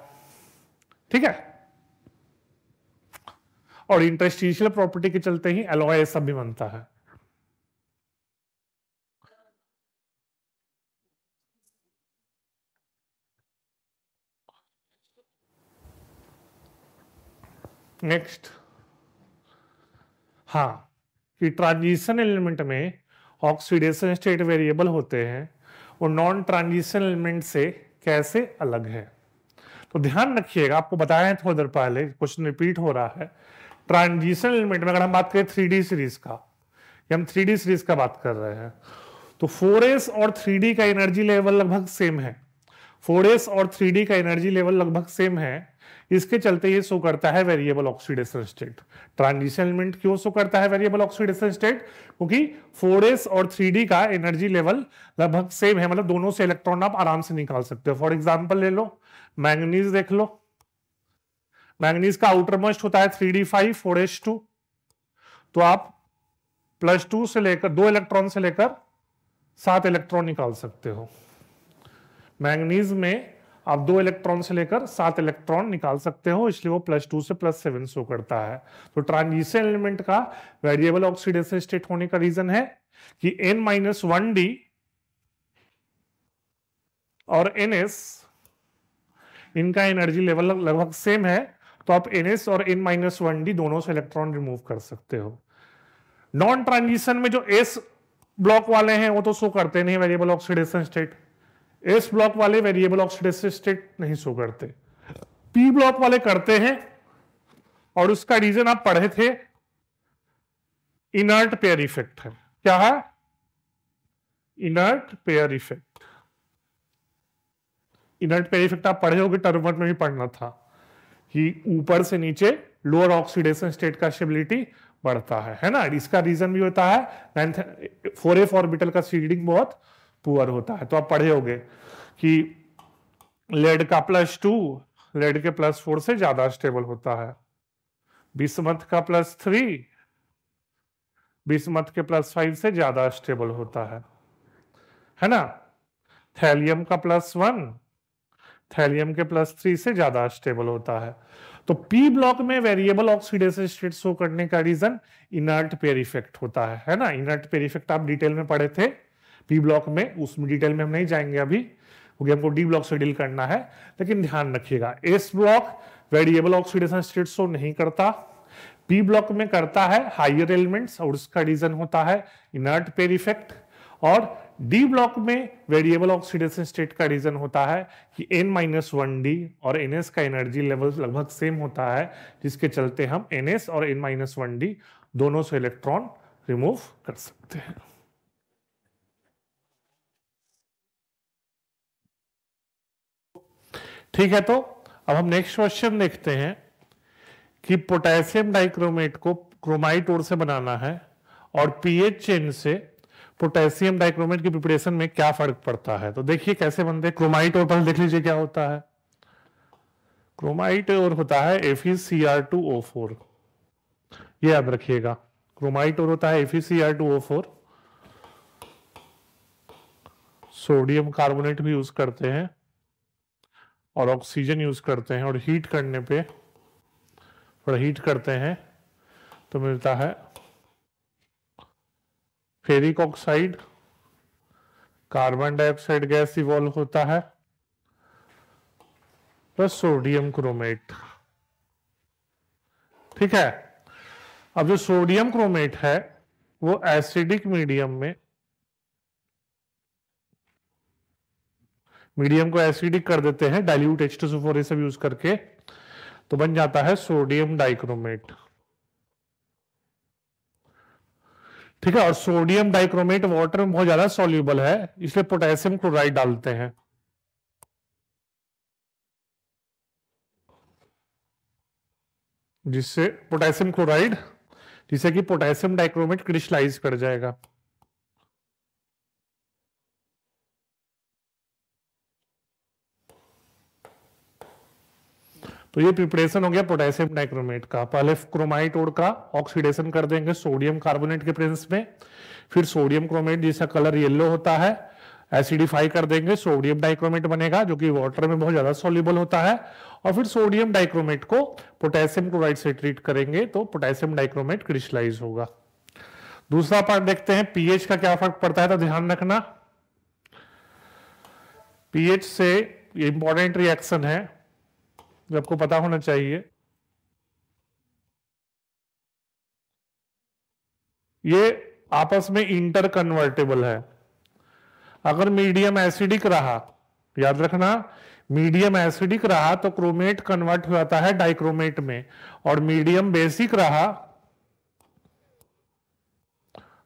ठीक है। और इंटरस्टिशियल प्रॉपर्टी के चलते ही एलॉय सब भी बनता है। नेक्स्ट, हाँ, कि ट्रांजिशन एलिमेंट में ऑक्सीडेशन स्टेट वेरिएबल होते हैं, वो नॉन ट्रांजिशन एलिमेंट से कैसे अलग है। तो ध्यान रखिएगा, आपको बताया है थोड़ी देर पहले, क्वेश्चन रिपीट हो रहा है। ट्रांजिशन एलिमेंट में अगर हम बात करें 3D सीरीज का, हम 3D सीरीज का बात कर रहे हैं, तो 4s और 3D का एनर्जी लेवल लगभग सेम है। 4s और 3D का एनर्जी लेवल लगभग सेम है, इसके चलते ये शो करता है variable oxidation state. Transition element क्यों शो करता है वेरिएबल ऑक्सीडेशन स्टेट? क्योंकि 4s और 3D का एनर्जी लेवल लगभग सेम है, मतलब दोनों से इलेक्ट्रॉन आप आराम से निकाल सकते हो। फॉर एग्जांपल ले लो, मैंगनीज देख लो, मैंगनीज का आउटर मोस्ट होता है 3d5 4s2, तो आप +2 से लेकर 2 इलेक्ट्रॉन से लेकर 7 इलेक्ट्रॉन निकाल सकते हो। मैंगनीज में आप 2 इलेक्ट्रॉन से लेकर 7 इलेक्ट्रॉन निकाल सकते हो, इसलिए वो +2 से +7 शो करता है। तो ट्रांजिशन एलिमेंट का वेरिएबल ऑक्सीडेशन स्टेट होने का रीजन है कि N-1d और Ns इनका एनर्जी लेवल लगभग सेम है, तो आप Ns और N-1d दोनों से इलेक्ट्रॉन रिमूव कर सकते हो। नॉन ट्रांजिशन में जो S ब्लॉक वाले हैं वो तो शो करते नहीं variable oxidation state, S block वाले वेरिएबल ऑक्सीडेशन स्टेट नहीं शो करते, P ब्लॉक वाले करते हैं, और उसका रीजन आप पढ़े थे, इनर्ट पेयर इफेक्ट है। क्या है? Inert pair effect. Inert pair effect आप पढ़े होगे, टर्म 1 में भी पढ़ना था, कि ऊपर से नीचे लोअर ऑक्सीडेशन स्टेट का स्टेबिलिटी बढ़ता है ना। इसका रीजन भी होता है 4f ऑर्बिटल का सीडिंग बहुत पुअर होता है। तो आप पढ़े होगे कि लेड का +2 लेड के +4 से ज्यादा स्टेबल होता है, बिस्मथ का +3 बिस्मथ के +5 से ज्यादा स्टेबल होता है ना। थैलियम का +1 थैलियम के +3 से ज्यादा स्टेबल होता है। तो पी ब्लॉक में वेरिएबल ऑक्सीडेशन स्टेट शो करने का रीजन इनर्ट पेयर इफेक्ट होता है ना। इनर्ट पेयर इफेक्ट आप डिटेल में पढ़े थे पी ब्लॉक में, उसमें डिटेल में हम नहीं जाएंगे अभी क्योंकि हमको डी ब्लॉक से डील करना है। लेकिन ध्यान रखिएगा S block variable oxidation state show नहीं करता, पी ब्लॉक में करता है हायर एलिमेंट्स और उसका रीजन होता है इनर्ट पेयर इफेक्ट। और डी ब्लॉक में वेरिएबल ऑक्सीडेशन स्टेट का रीजन होता है कि n-1d और ns का एनर्जी लेवल लगभग सेम होता है, जिसके चलते हम ns और n-1d दोनों से इलेक्ट्रॉन रिमूव कर सकते हैं। ठीक है, तो अब हम नेक्स्ट क्वेश्चन देखते हैं कि पोटेशियम डाइक्रोमेट को क्रोमाइट ओर से बनाना है और पीएच चेन से पोटेशियम डाइक्रोमेट की प्रिपरेशन में क्या फर्क पड़ता है। तो देखिए कैसे बनते हैं क्रोमाइट और, पहले देख लीजिए क्या होता है। क्रोमाइट और होता है FeCr2O4, ये याद रखिएगा। क्रोमाइट और होता है FeCr2O4। सोडियम कार्बोनेट भी यूज करते हैं और ऑक्सीजन यूज करते हैं, और हीट करने पे थोड़ा हीट करते हैं तो मिलता है ferric oxide, carbon dioxide gas evolve होता है प्लस सोडियम क्रोमेट। ठीक है, अब जो सोडियम क्रोमेट है वो एसिडिक मीडियम को एसिडिक कर देते हैं डाइल्यूट H2SO4 सब यूज करके, तो बन जाता है सोडियम डाइक्रोमेट। ठीक है, और सोडियम डाइक्रोमेट वाटर में बहुत ज्यादा सॉल्युबल है, इसलिए पोटेशियम क्लोराइड डालते हैं। जिससे पोटेशियम क्लोराइड, जिससे कि पोटेशियम डाइक्रोमेट क्रिस्टलाइज कर जाएगा। तो ये प्रिपरेशन हो गया पोटेशियम डाइक्रोमेट का। पहले क्रोमाइट ओर का ऑक्सीडेशन कर देंगे सोडियम कार्बोनेट के प्रेजेंस में, फिर सोडियम क्रोमेट जिसका कलर येलो होता है एसिडिफाई कर देंगे, सोडियम डाइक्रोमेट बनेगा जो कि वाटर में बहुत ज्यादा सॉल्युबल होता है, और फिर सोडियम डाइक्रोमेट को पोटेशियम क्लोराइड से ट्रीट करेंगे तो पोटेशियम डाइक्रोमेट क्रिस्टलाइज होगा। दूसरा पार्ट देखते हैं पीएच का क्या फर्क पड़ता है। तो ध्यान रखना पीएच से ये इंपॉर्टेंट रिएक्शन है जो आपको पता होना चाहिए। ये आपस में इंटर कन्वर्टेबल है। अगर मीडियम एसिडिक रहा, याद रखना मीडियम एसिडिक रहा तो क्रोमेट कन्वर्ट हो जाता है डाइक्रोमेट में, और मीडियम बेसिक रहा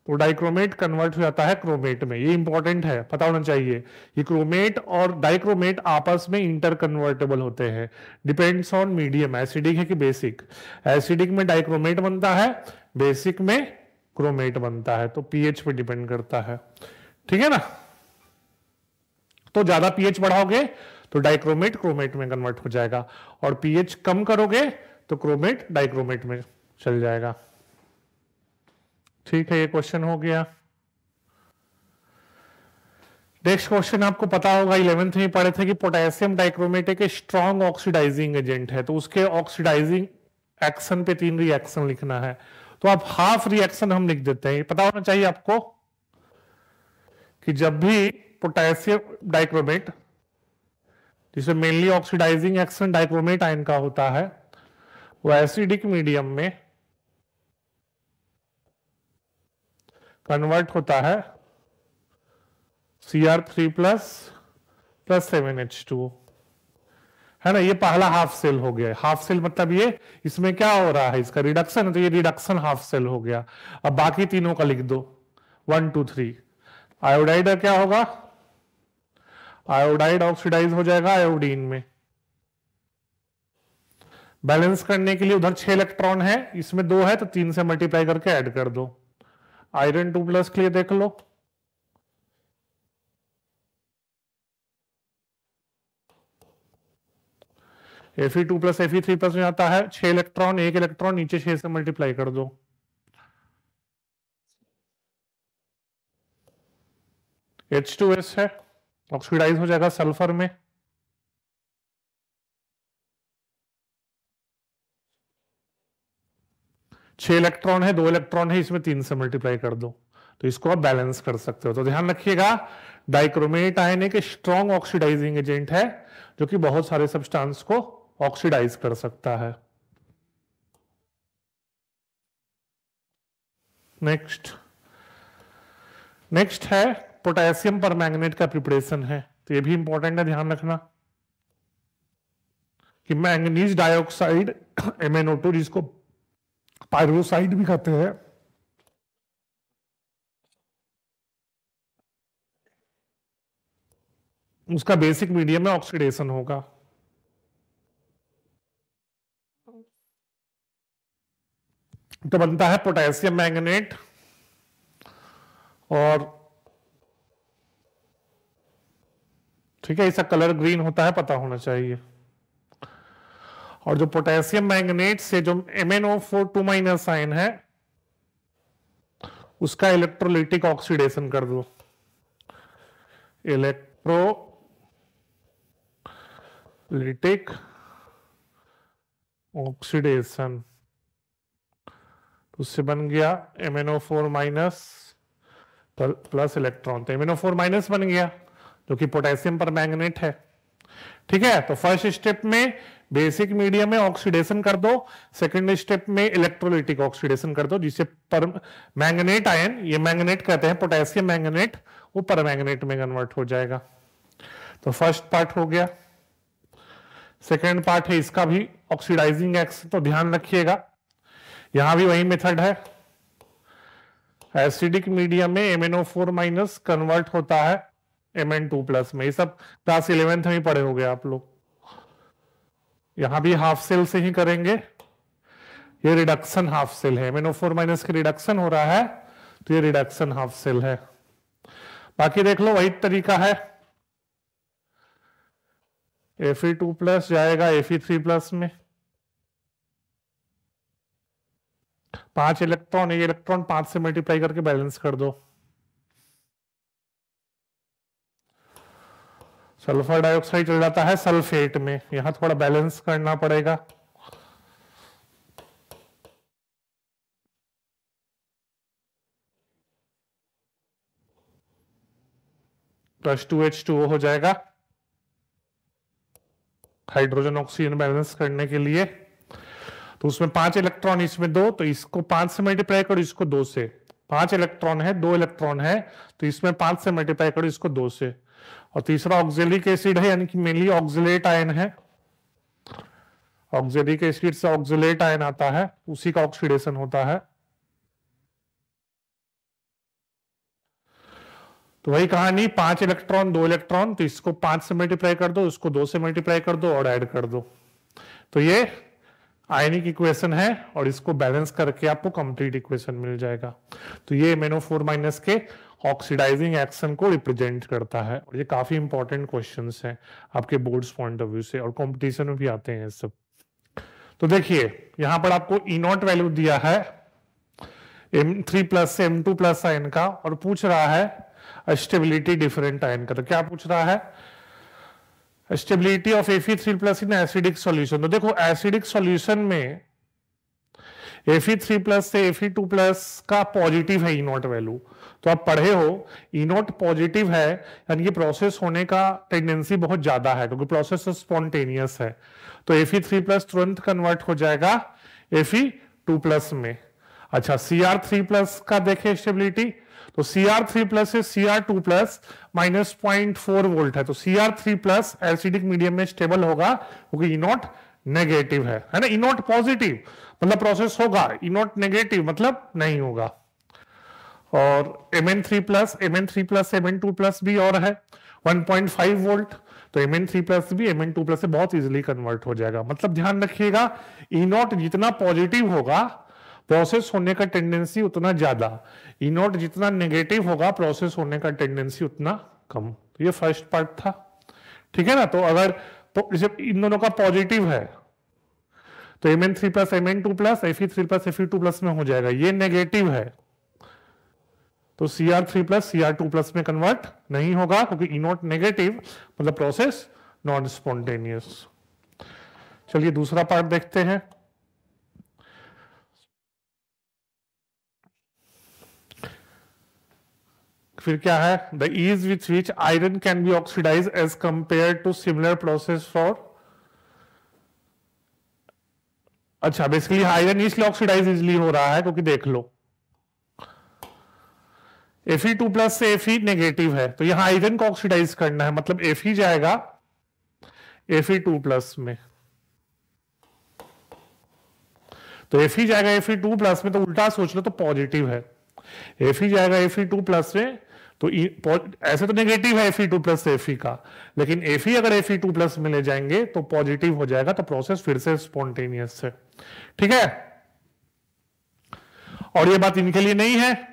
तो डाइक्रोमेट कन्वर्ट हो जाता है क्रोमेट में। ये इंपॉर्टेंट है, पता होना चाहिए। ये क्रोमेट और डाइक्रोमेट आपस में इंटर कन्वर्टेबल होते हैं, डिपेंड्स ऑन मीडियम एसिडिक है कि बेसिक। एसिडिक में डाइक्रोमेट बनता है, बेसिक में क्रोमेट बनता है, तो पीएच पे डिपेंड करता है। ठीक है ना, तो ज्यादा पीएच बढ़ाओगे तो डाइक्रोमेट क्रोमेट में कन्वर्ट हो जाएगा, और पीएच कम करोगे तो क्रोमेट डाइक्रोमेट में चल जाएगा। ठीक है, ये क्वेश्चन हो गया। नेक्स्ट क्वेश्चन आपको पता होगा 11th में पढ़े थे कि पोटेशियम डाइक्रोमेट एक स्ट्रॉन्ग ऑक्सीडाइजिंग एजेंट है, तो उसके ऑक्सीडाइजिंग एक्शन पे 3 रिएक्शन लिखना है। तो आप हाफ रिएक्शन हम लिख देते हैं। पता होना चाहिए आपको कि जब भी पोटेशियम डाइक्रोमेट, जिसमें mainly oxidising action dichromate ion का होता है, वो एसिडिक मीडियम में कन्वर्ट होता है Cr3 प्लस 7H2, है ना। ये पहला हाफ सेल हो गया। हाफ सेल मतलब ये, इसमें क्या हो रहा है, इसका रिडक्शन है, तो ये रिडक्शन हाफ सेल हो गया। अब बाकी तीनों का लिख दो 1 2 3। आयोडाइड क्या होगा, आयोडाइड ऑक्सीडाइज हो जाएगा आयोडीन में। बैलेंस करने के लिए उधर 6 इलेक्ट्रॉन है, इसमें 2 है, तो 3 से मल्टीप्लाई करके ऐड कर दो। आयरन 2+ के लिए देख लो, Fe2+ Fe3+ में आता है 6 इलेक्ट्रॉन, 1 इलेक्ट्रॉन नीचे 6 से मल्टीप्लाई कर दो। H2S है, ऑक्सीडाइज हो जाएगा सल्फर में। छह इलेक्ट्रॉन है, 2 इलेक्ट्रॉन है, इसमें 3 से मल्टीप्लाई कर दो तो इसको आप बैलेंस कर सकते हो। तो ध्यान रखिएगा, डाइक्रोमेट आयन एक स्ट्रॉन्ग ऑक्सीडाइजिंग एजेंट है जो कि बहुत सारे सब्सटेंस को ऑक्सीडाइज कर सकता है। नेक्स्ट है पोटेशियम परमैंगनेट का प्रिपरेशन है, तो ये भी इंपॉर्टेंट है, ध्यान रखना कि मैंगनीज डाइऑक्साइड MnO2 जिसको पायरोसाइड भी कहते हैं, उसका बेसिक मीडियम में ऑक्सीडेशन होगा। तो बनता है पोटेशियम मैंगनेट, और ठीक है, इसका कलर ग्रीन होता है, पता होना चाहिए। और जो पोटेशियम मैंगनेट से जो MnO4 2- आयन है उसका इलेक्ट्रोलिटिक ऑक्सीडेशन कर दो, इलेक्ट्रोलिटिक ऑक्सीडेशन, उससे बन गया MnO4- प्लस इलेक्ट्रॉन, तो MnO4- बन गया जो कि पोटेशियम परमैंगनेट है। ठीक है, तो फर्स्ट स्टेप में बेसिक मीडियम में ऑक्सीडेशन कर दो, सेकंड स्टेप में इलेक्ट्रोलिटिक ऑक्सीडेशन कर दो, जिससे पर मैंगनेट आयन, ये मैंगनेट कहते हैं पोटेशियम मैंगनेट, वो परमैंगनेट में कन्वर्ट हो जाएगा। तो फर्स्ट पार्ट हो गया। सेकंड पार्ट है इसका भी ऑक्सीडाइजिंग एक्शन, तो ध्यान रखिएगा यहां भी वही मेथड है, एसिडिक मीडियम में MnO4- कन्वर्ट होता है Mn2+ में। ये सब क्लास 11th में ही पढ़े हो गए आप लोग। यहां भी हाफ सेल से ही करेंगे, ये रिडक्शन हाफ सेल है, MnO4- की रिडक्शन हो रहा है तो ये रिडक्शन हाफ सेल है। बाकी देख लो वही तरीका है, Fe2+ जाएगा Fe3+ में, 5 इलेक्ट्रॉन, ये इलेक्ट्रॉन 5 से मल्टीप्लाई करके बैलेंस कर दो। सल्फर डाइऑक्साइड चल जाता है सल्फेट में, यहां थोड़ा बैलेंस करना पड़ेगा। तो H2H2O हो जाएगा, हाइड्रोजन ऑक्सीजन बैलेंस करने के लिए। तो उसमें 5 इलेक्ट्रॉन, इसमें 2, तो इसको 5 से मल्टीप्लाई करो, इसको 2 से। 5 इलेक्ट्रॉन है, 2 इलेक्ट्रॉन है, तो इसमें 5 से मल्टीप्लाई करो, इसको 2 से। और तीसरा ऑक्जेलिक एसिड है, यानी कि मेनली ऑक्जिलेट आयन है, ऑक्जेलिक एसिड से ऑक्जिलेट आयन आता है, उसी का ऑक्सीडेशन होता है। तो वही कहानी, 5 इलेक्ट्रॉन 2 इलेक्ट्रॉन, तो इसको 5 से मल्टीप्लाई कर दो, इसको 2 से मल्टीप्लाई कर दो और ऐड कर दो। तो ये आयनिक इक्वेशन है, और इसको बैलेंस करके आपको कंप्लीट इक्वेशन मिल जाएगा। तो ये MnO4- के ऑक्सीडाइजिंग एक्शन को रिप्रेजेंट करता है, और ये काफी इंपॉर्टेंट क्वेश्चंस हैं आपके बोर्ड्स पॉइंट ऑफ व्यू से, और कंपटीशन में भी आते हैं सब। तो देखिए यहां पर आपको E0 वैल्यू दिया है M3+ से M2+ आयन का, और पूछ रहा है स्टेबिलिटी डिफरेंट आयन का। तो क्या पूछ रहा है, stability of Fe3+ in acidic solution. तो देखो एसिडिक सॉल्यूशन में Fe3+ से Fe2+ का पॉजिटिव है E0 वैल्यू, तो आप पढ़े हो E0 पॉजिटिव है, यानी कि प्रोसेस होने का टेंडेंसी बहुत ज्यादा है, क्योंकि प्रोसेस स्पॉन्टेनियस है। तो Fe3+ तुरंत कन्वर्ट हो जाएगा Fe2+ में। अच्छा, Cr3+ का देखें स्टेबिलिटी, तो Cr3+ से Cr2+ -0.4 वोल्ट है, तो Cr3+ एसिडिक मीडियम में स्टेबल होगा, क्योंकि E0 नेगेटिव है ना। E0 पॉजिटिव मतलब प्रोसेस होगा, E0 नेगेटिव मतलब नहीं होगा। और Mn3+ Mn2+ भी और है 1.5 वोल्ट, तो Mn3+ भी Mn2+ से बहुत इजीली कन्वर्ट हो जाएगा। मतलब ध्यान रखिएगा, E0 जितना पॉजिटिव होगा प्रोसेस होने का टेंडेंसी उतना ज्यादा, E0 जितना नेगेटिव होगा प्रोसेस होने का टेंडेंसी उतना कम। तो ये फर्स्ट पार्ट था, ठीक है ना। तो अगर इन दोनों का पॉजिटिव है तो Mn3+ Mn2+ Fe3+ Fe2+ में हो जाएगा, ये नेगेटिव है तो Cr3 प्लस Cr2 प्लस में कन्वर्ट नहीं होगा क्योंकि E नॉट नेगेटिव, मतलब प्रोसेस नॉन स्पॉन्टेनियस। चलिए दूसरा पार्ट देखते हैं। फिर क्या है, the ease with which iron can be oxidise as compare to similar process for, अच्छा बेसिकली आयरन इसलिए ऑक्सीडाइज इजिली हो रहा है क्योंकि देख लो Fe2 प्लस से Fe नेगेटिव है, तो यहां आयरन को ऑक्सीडाइज करना है, मतलब Fe जाएगा Fe2 प्लस में, तो Fe जाएगा Fe2 प्लस में, तो उल्टा सोच लो तो पॉजिटिव है। Fe जाएगा Fe2 प्लस में, तो ऐसे तो नेगेटिव है Fe2 प्लस Fe का, लेकिन Fe अगर Fe2 प्लस में ले जाएंगे तो पॉजिटिव हो जाएगा, तो प्रोसेस फिर से स्पॉन्टेनियस है। ठीक है, और ये बात इनके लिए नहीं है।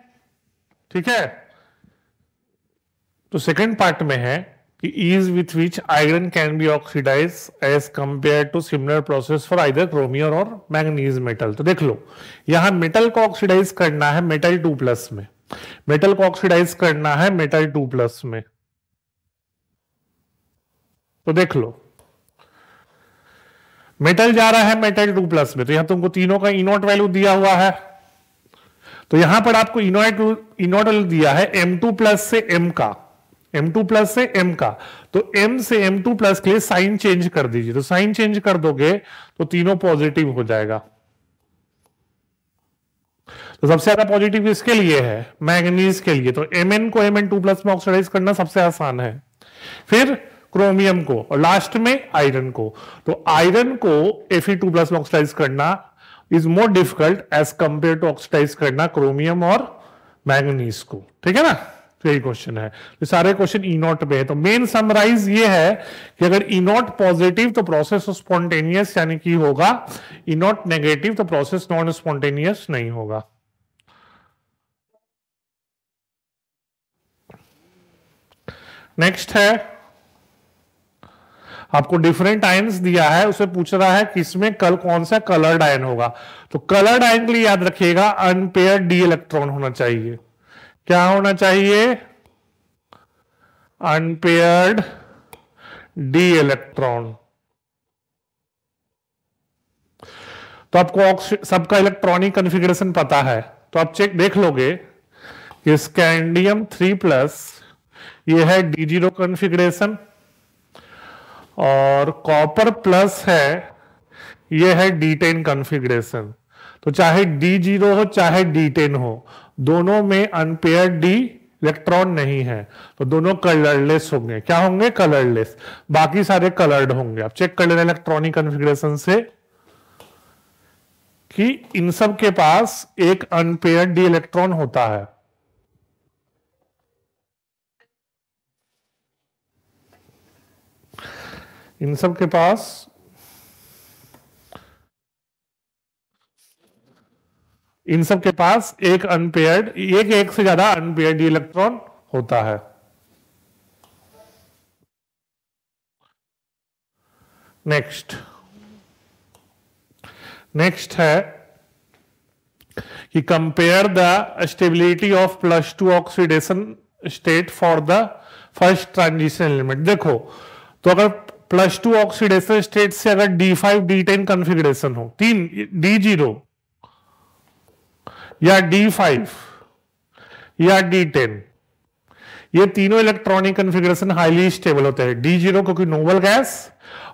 ठीक है, तो सेकंड पार्ट में है कि ease with which iron can be oxidise as compare to similar process for either chromium और मैंगनीज मेटल। तो देख लो यहां मेटल को ऑक्सीडाइज करना है मेटल 2 प्लस में, मेटल को ऑक्सीडाइज करना है मेटल 2 प्लस में, तो देख लो मेटल जा रहा है मेटल 2 प्लस में, तो यहां तुमको तीनों का इनोट वैल्यू दिया हुआ है, तो यहां पर आपको इनोट वैल्यू दिया है M2 प्लस से M का, M2 प्लस से M का, तो M से M2 प्लस के लिए साइन चेंज कर दीजिए, तो साइन चेंज कर दोगे तो तीनों पॉजिटिव हो जाएगा। तो सबसे ज्यादा पॉजिटिव किसके लिए है, मैंगनीज के लिए, तो Mn को Mn2 प्लस में ऑक्सीडाइज करना सबसे आसान है, फिर क्रोमियम को और लास्ट में आयरन को, तो आयरन को Fe2 प्लस में ऑक्सीडाइज करना is more difficult as compare to oxidise करना क्रोमियम और मैंगनीज को। ठीक है ना, तो यही क्वेश्चन है, तो सारे क्वेश्चन ई नॉट पे है। तो मेन समराइज ये है कि अगर ई नॉट पॉजिटिव तो प्रोसेस स्पॉन्टेनियस यानी कि होगा, ई नॉट नेगेटिव तो प्रोसेस नॉन स्पॉन्टेनियस नहीं होगा। नेक्स्ट है, आपको डिफरेंट आयंस दिया है, उसे पूछ रहा है कि इसमें कौन सा कलर्ड आयन होगा, तो कलर्ड आयन के लिए याद रखिएगा अनपेयर्ड डी इलेक्ट्रॉन होना चाहिए। क्या होना चाहिए, अनपेयर्ड डी इलेक्ट्रॉन। तो आपको सबका इलेक्ट्रॉनिक कॉन्फ़िगरेशन पता है, तो आप चेक देख लोगे कि स्कैंडियम 3 प्लस ये है D0 कॉन्फ़िगरेशन, और कॉपर प्लस है ये है D10 कॉन्फ़िगरेशन। तो चाहे D0 हो चाहे D10 हो, दोनों में अनपेयर्ड डी इलेक्ट्रॉन नहीं है, तो दोनों कलरलेस होंगे। क्या होंगे, कलरलेस, बाकी सारे कलर्ड होंगे। आप चेक कर लेना इलेक्ट्रॉनिक कॉन्फ़िगरेशन से कि इन सब के पास एक अनपेयर्ड डी इलेक्ट्रॉन होता है। इन सब के पास एक अनपेयर्ड, एक से ज्यादा अनपेयर्ड इलेक्ट्रॉन होता है। नेक्स्ट है कि compare the stability of +2 oxidation state for the first transition element. देखो तो अगर +2 ऑक्सीडेशन स्टेट से अगर D5 D10 कॉन्फ़िगरेशन हो, तीन D0 या D5 या D10, ये तीनों इलेक्ट्रॉनिक कॉन्फ़िगरेशन हाईली स्टेबल होते हैं। D0 क्योंकि नोबल गैस,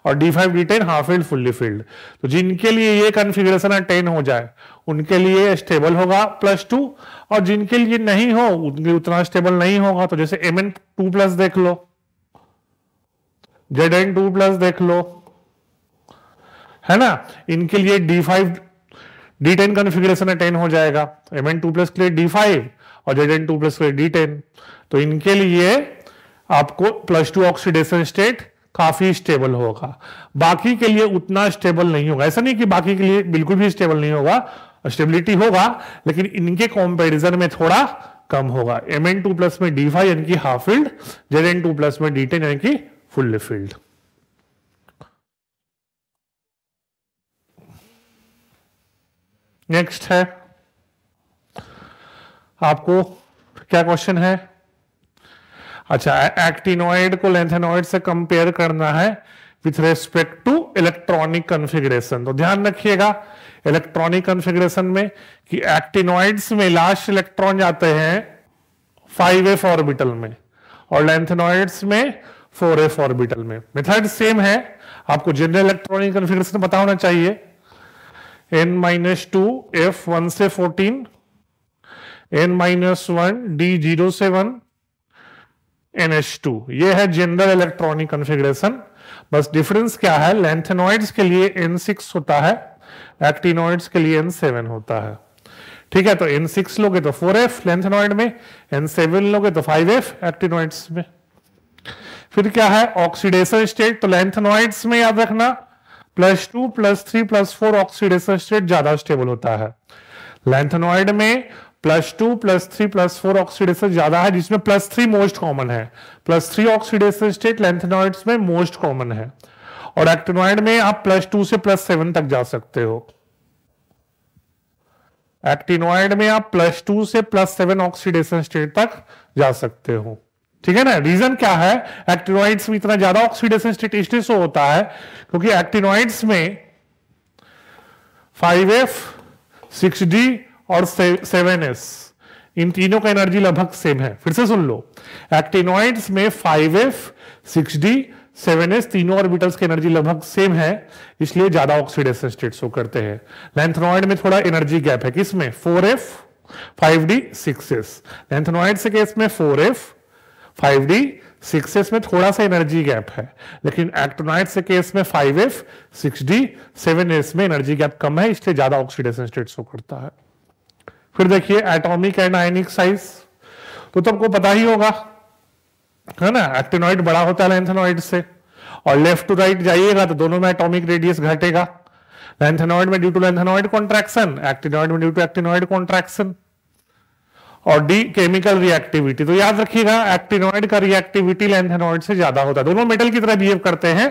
और D5 D10 half filled fully filled. तो जिनके लिए ये कॉन्फ़िगरेशन अटेन हो जाए उनके लिए स्टेबल होगा +2, और जिनके लिए नहीं हो उनके उतना स्टेबल नहीं होगा। तो जैसे Mn2 प्लस देख लो, Zn2 प्लस देख लो, है ना, इनके लिए D5 D10 कॉन्फ़िगरेशन अटेन हो जाएगा। Mn2 प्लस के लिए D5 और Zn2 प्लस के लिए D10, तो इनके लिए आपको +2 ऑक्सीडेशन स्टेट काफी स्टेबल होगा, बाकी के लिए उतना स्टेबल नहीं होगा। ऐसा नहीं कि बाकी के लिए बिल्कुल भी स्टेबल नहीं होगा, स्टेबिलिटी होगा, लेकिन इनके कंपैरिजन में थोड़ा कम होगा। Mn2 प्लस में D5 यानी कि हाफ फील्ड, Zn2 प्लस में D10 यानी कि फुल्ली फील्ड। नेक्स्ट है, आपको क्या क्वेश्चन है? अच्छा, एक्टिनॉइड को लैंथेनॉइड से कंपेयर करना है with respect to electronic configuration. तो ध्यान रखिएगा इलेक्ट्रॉनिक कॉन्फ़िगरेशन में कि एक्टिनॉइड्स में लास्ट इलेक्ट्रॉन जाते हैं 5f ऑर्बिटल में और लैंथेनॉइड्स में 4f ऑर्बिटल में। मेथड सेम है, आपको जनरल इलेक्ट्रॉनिक कॉन्फ़िगरेशन पता होना चाहिए। n-2 f 1 से 14, n-1 d0 से 1, NH2, ये है जनरल इलेक्ट्रॉनिक कॉन्फ़िगरेशन। बस डिफरेंस क्या है, लैंथेनॉइड्स के लिए n6 होता है, एक्टिनॉइड्स के लिए n7 होता है। ठीक है, तो n6 लोगे तो 4f लैंथेनॉइड में, n7 लोगे तो 5f एक्टिनॉइड्स में। फिर क्या है, ऑक्सीडेशन स्टेट। तो लैंथेनॉइड्स में याद रखना +2 +3 +4 ऑक्सीडेशन स्टेट ज्यादा स्टेबल होता है। लैंथेनॉइड में +2 +3 +4 ऑक्सीडेशन ज्यादा है, जिसमें +3 मोस्ट कॉमन है। +3 ऑक्सीडेशन स्टेट लैंथेनॉइड्स में मोस्ट कॉमन है, और एक्टिनॉइड में आप +2 से +7 तक जा सकते हो। एक्टिनॉइड में आप +2 से +7 ऑक्सीडेशन स्टेट तक जा सकते हो। ठीक है ना। रीजन क्या है, एक्टिनॉइड्स में इतना ज्यादा ऑक्सीडेशन स्टेट इसलिए शो होता है क्योंकि एक्टिनॉइड्स में 5f 6d और 7s इन तीनों का एनर्जी लगभग सेम है। फिर से सुन लो, एक्टिनॉइड्स में 5f 6d 7s तीनों ऑर्बिटल्स की एनर्जी लगभग सेम है, इसलिए ज्यादा ऑक्सीडेशन स्टेट शो करते हैं। लैंथेनॉइड में थोड़ा एनर्जी गैप है, किसमें 4f 5d 6s। लैंथेनॉइड के केस में 4f 5d 6s में थोड़ा सा एनर्जी गैप है, लेकिन एक्टिनॉइड के केस में 5f 6d 7s में एनर्जी गैप कम है, इसलिए ज्यादा ऑक्सीडेशन स्टेट शो करता है। फिर देखिए एटॉमिक एंड आयनिक साइज, तो तुमको पता ही होगा है ना, एक्टिनॉइड बड़ा होता है लैंथेनॉइड से, और लेफ्ट टू राइट जाइएगा तो दोनों में एटॉमिक रेडियस घटेगा। लैंथेनॉइड में due to lanthanoid contraction, actinoid में ड्यू टू एक्टिनॉइड कॉन्ट्रैक्शन। और डी केमिकल रिएक्टिविटी, तो याद रखिएगा एक्टिनॉइड का रिएक्टिविटी लैंथेनॉइड से ज्यादा होता है। दोनों मेटल की तरह बिहेव करते हैं,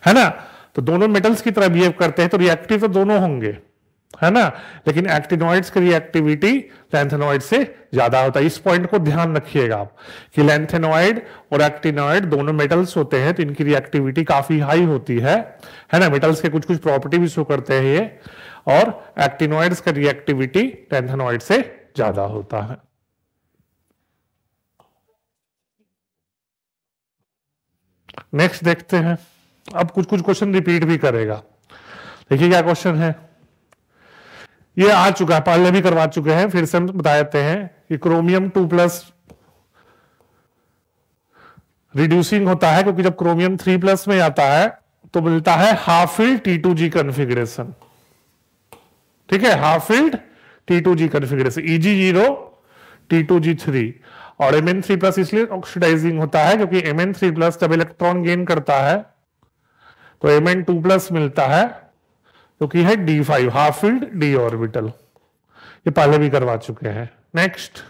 है ना, तो दोनों मेटल्स की तरह बिहेव करते हैं, तो रिएक्टिव तो दोनों होंगे, है ना, लेकिन एक्टिनॉइड्स की रिएक्टिविटी लैंथेनॉइड से ज्यादा होता है। इस पॉइंट को ध्यान रखिएगा आप कि लैंथेनॉइड और एक्टिनॉइड दोनों मेटल्स होते हैं, तो इनकी रिएक्टिविटी काफी हाई होती है ना। मेटल्स के कुछ कुछ प्रॉपर्टी भी शो करते हैं ये, और एक्टिनॉइड्स का रिएक्टिविटी लैंथेनॉइड से ज्यादा होता है। नेक्स्ट देखते हैं, अब कुछ कुछ क्वेश्चन रिपीट भी करेगा। देखिए क्या क्वेश्चन है, ये आ चुका है, पहले भी करवा चुके हैं, फिर से हम बता देते हैं कि क्रोमियम 2+ रिड्यूसिंग होता है, क्योंकि जब क्रोमियम 3+ में आता है तो मिलता है हाफ फील्ड T2G कॉन्फ़िगरेशन। ठीक है, half field T2G configuration, Eg0 T2G3, और Mn3+ इसलिए ऑक्सीडाइजिंग होता है क्योंकि Mn3+ जब इलेक्ट्रॉन गेन करता है तो Mn2+ मिलता है, क्योंकि है D5 half field D orbital. ये पहले भी करवा चुके हैं। नेक्स्ट,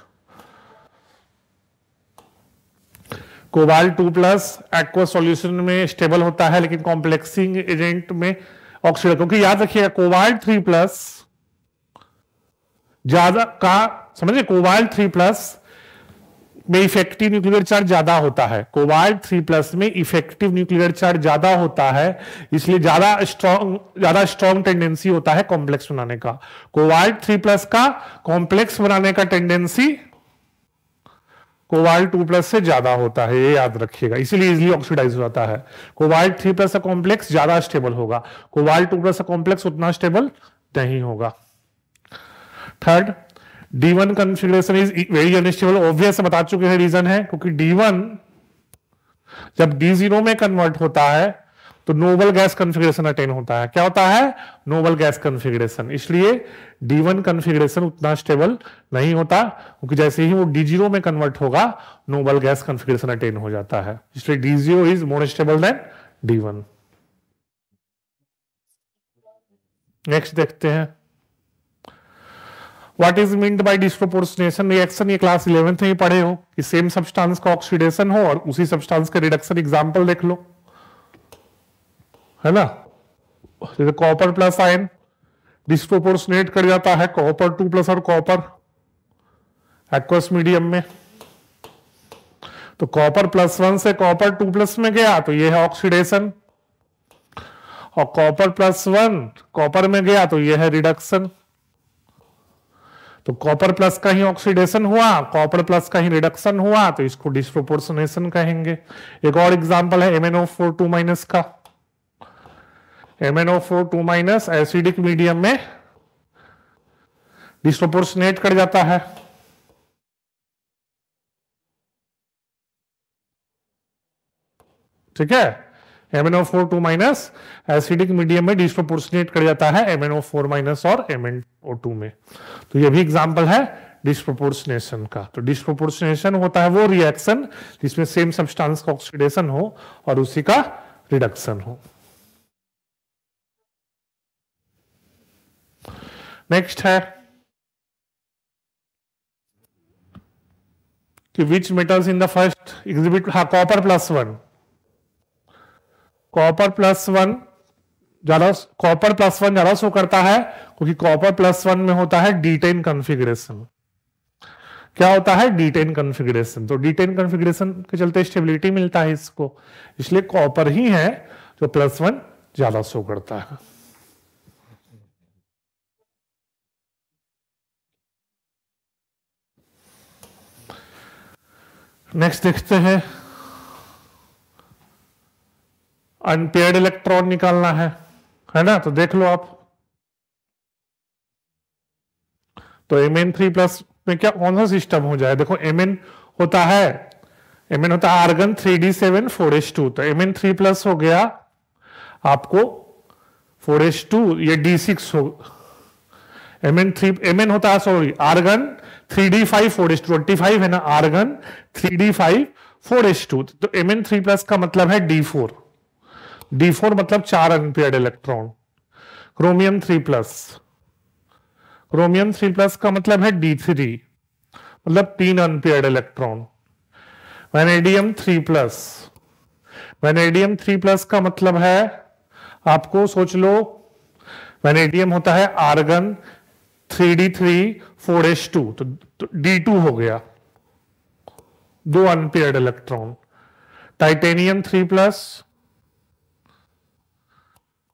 कोबाल्ट 2+ एक्वा सॉल्यूशन में स्टेबल होता है, लेकिन कॉम्प्लेक्सिंग एजेंट में ऑक्सीडाइज, क्योंकि याद रखिएगा कोबाल्ट 3+ ज्यादा का, समझिए कोबाल्ट 3+ में इफेक्टिव न्यूक्लियर चार्ज ज्यादा होता है। कोबाल्ट 3+ में इफेक्टिव न्यूक्लियर चार्ज ज्यादा होता है, इसलिए ज्यादा स्ट्रॉन्ग टेंडेंसी होता है कॉम्प्लेक्स बनाने का। कोबाल्ट 3+ का कॉम्प्लेक्स बनाने का टेंडेंसी कोबाल्ट 2+ से ज्यादा होता है, ये याद रखिएगा, इसीलिए इजीली ऑक्सीडाइज हो जाता है। कोबाल्ट 3+ का कॉम्प्लेक्स ज्यादा स्टेबल होगा, कोबाल्ट 2+ का कॉम्प्लेक्स उतना स्टेबल नहीं होगा। Third, D1 configuration is very unstable, obvious बता चुके हैं रीजन है, क्योंकि D1 जब D0 में कन्वर्ट होता है तो नोबल गैस कॉन्फ़िगरेशन अटेन होता है। क्या होता है, नोबल गैस कॉन्फ़िगरेशन, इसलिए D1 कॉन्फ़िगरेशन उतना स्टेबल नहीं होता, क्योंकि जैसे ही वो D0 में कन्वर्ट होगा नोबल गैस कॉन्फ़िगरेशन अटेन हो जाता है, इसलिए D0 is more stable then D1। Next देखते हैं, what is meant by disproportionation reaction. ये क्लास 11th में ही पढ़े हो कि सेम सब्सटेंस का ऑक्सीडेशन हो और उसी सब्सटेंस का रिडक्शन। एग्जांपल देख लो, है ना, जैसे कॉपर प्लस आयन डिस्प्रोपोर्शनेट कर जाता है, कॉपर 2+ और कॉपर, एक्वस मीडियम में। तो कॉपर +1 से कॉपर 2+ में गया तो ये है ऑक्सीडेशन, और कॉपर +1 कॉपर में गया तो ये है रिडक्शन। तो कॉपर प्लस का ही ऑक्सीडेशन हुआ, कॉपर प्लस का ही रिडक्शन हुआ, तो इसको डिस्प्रोपोर्शनेशन कहेंगे। एक और एग्जांपल है MnO4 2- का। MnO4 2- एसिडिक मीडियम में डिस्प्रोपोर्शनेट कर जाता है। ठीक है, MnO4 2- एसिडिक मीडियम में डिस्प्रोपोर्शनेट कर जाता है MnO4- और MnO2 में। तो ये भी एग्जांपल है डिस्प्रोपोर्शनेशन का। तो डिस्प्रोपोर्शनेशन होता है वो रिएक्शन जिसमें सेम सब्सटेंस का ऑक्सीडेशन हो और उसी का रिडक्शन हो। नेक्स्ट है कि which metals in the first exhibit, हाँ कॉपर +1, कॉपर +1 ज्यादा, कॉपर +1 ज्यादा शो करता है क्योंकि कॉपर +1 में होता है D10 कॉन्फ़िगरेशन। क्या होता है? D10 configuration. तो D10 कॉन्फ़िगरेशन के चलते स्टेबिलिटी मिलता है इसको, इसलिए कॉपर ही है जो +1 ज्यादा शो करता है। नेक्स्ट देखते हैं, अनपेयर्ड इलेक्ट्रॉन निकालना है ना। तो देख लो आप, तो Mn3+ में क्या कौन सा सिस्टम हो जाए? देखो Mn होता है आर्गन 3d7 4s2, तो Mn3+ हो गया आपको 4s2, ये d6 हो। Mn होता है, सॉरी, आर्गन 3d5 4s2, 25 है ना, आर्गन 3d5 4s2, तो Mn3+ का मतलब है d4। d4 मतलब 4 अनपेयर्ड इलेक्ट्रॉन। क्रोमियम 3+, क्रोमियम 3+ का मतलब है d3, मतलब 3 अनपेयर्ड इलेक्ट्रॉन। वैनेडियम 3+, वैनेडियम 3+ का मतलब है, आपको सोच लो, वैनेडियम होता है आर्गन 3d3 4s2, तो d2 हो गया, 2 अनपेयर्ड इलेक्ट्रॉन। टाइटेनियम 3+,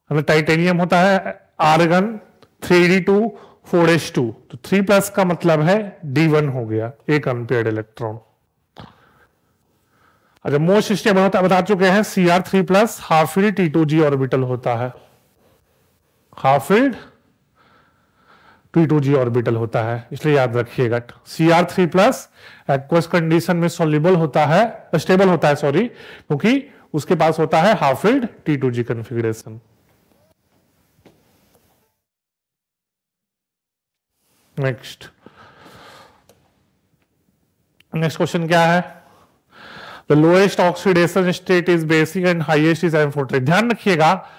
टाइटेनियम होता है आर्गन 3d2 4s2, तो 3+ का मतलब है d1 हो गया, 1 अनपेयर्ड इलेक्ट्रॉन। अच्छा, मोस्ट स्टेबल होता है बता चुके हैं, Cr3+, half field T2g orbital होता है, हाफ फील्ड T2g ऑर्बिटल होता है, इसलिए याद रखिएगा। Cr3+ एक्वस कंडीशन में सॉल्युबल होता है, स्टेबल होता है, सॉरी, क्योंकि उसके पास होता है half field T2g configuration. Next question क्या है? The lowest oxidation state is basic and highest is amphoteric. ध्यान रखिएगा,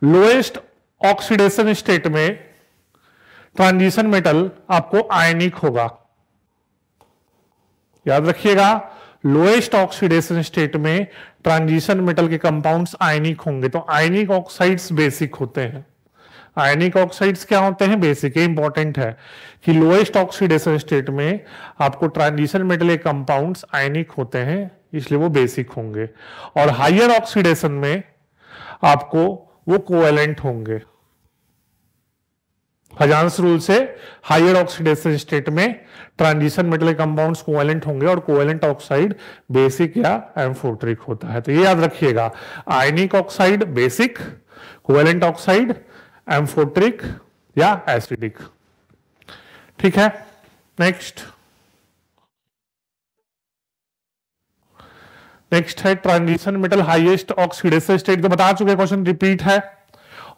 लोएस्ट ऑक्सीडेशन स्टेट में ट्रांजिशन मेटल आपको आयनिक होगा। याद रखिएगा, लोएस्ट ऑक्सीडेशन स्टेट में ट्रांजिशन मेटल के कंपाउंड्स आयनिक होंगे। तो आयनिक ऑक्साइड्स बेसिक होते हैं। आयनिक ऑक्साइड्स क्या होते हैं? बेसिक। ये इंपॉर्टेंट है कि लोएस्ट ऑक्सीडेशन स्टेट में आपको ट्रांजिशन मेटल के कंपाउंड्स आयनिक होते हैं, इसलिए वो बेसिक होंगे। और हायर ऑक्सीडेशन में आपको वो कोवेलेंट होंगे। हजान्स रूल से हायर ऑक्सीडेशन स्टेट में ट्रांजिशन मेटल कंपाउंड्स कोवेलेंट होंगे और कोवेलेंट ऑक्साइड बेसिक या एम्फोटेरिक होता है। तो ये याद रखिएगा, ionic oxide basic, covalent oxide amphoteric या एसिडिक। ठीक है, नेक्स्ट है transition metal highest oxidation state. तो बता चुके, क्वेश्चन रिपीट है।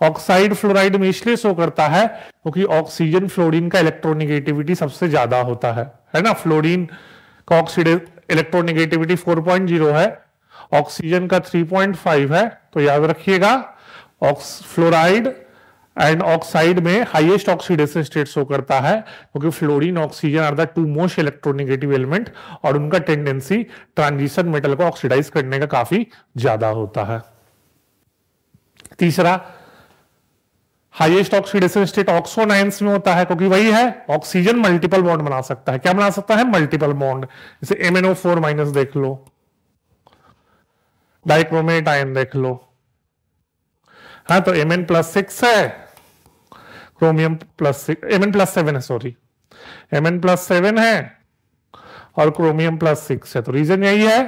ऑक्साइड फ्लोराइड में इसलिए शो करता है क्योंकि ऑक्सीजन फ्लोरीन का इलेक्ट्रोनेगेटिविटी सबसे ज्यादा होता है ना। फ्लोरीन का इलेक्ट्रोनेगेटिविटी 4.0 है, ऑक्सीजन का 3.5 है। तो याद रखिएगा, फ्लोराइड एंड ऑक्साइड में हाईएस्ट ऑक्सीडेशन स्टेट शो करता है क्योंकि fluorine oxygen are the 2 most electronegative element और उनका टेंडेंसी ट्रांजिशन मेटल को ऑक्सीडाइज करने का काफी ज्यादा होता है। तीसरा, हाईएस्ट ऑक्सीडेशन स्टेट ऑक्सो 9 में होता है, क्योंकि वही है ऑक्सीजन मल्टीपल बॉन्ड बना सकता है। क्या बना सकता है? Multiple bond. जैसे MnO4- देख लो, डाइक्रोमेट आयन देख लो। हाँ, तो Mn+6 है, क्रोमियम +6, Mn+7 है, सॉरी, Mn+7 है और क्रोमियम +6 है। तो रीजन यही है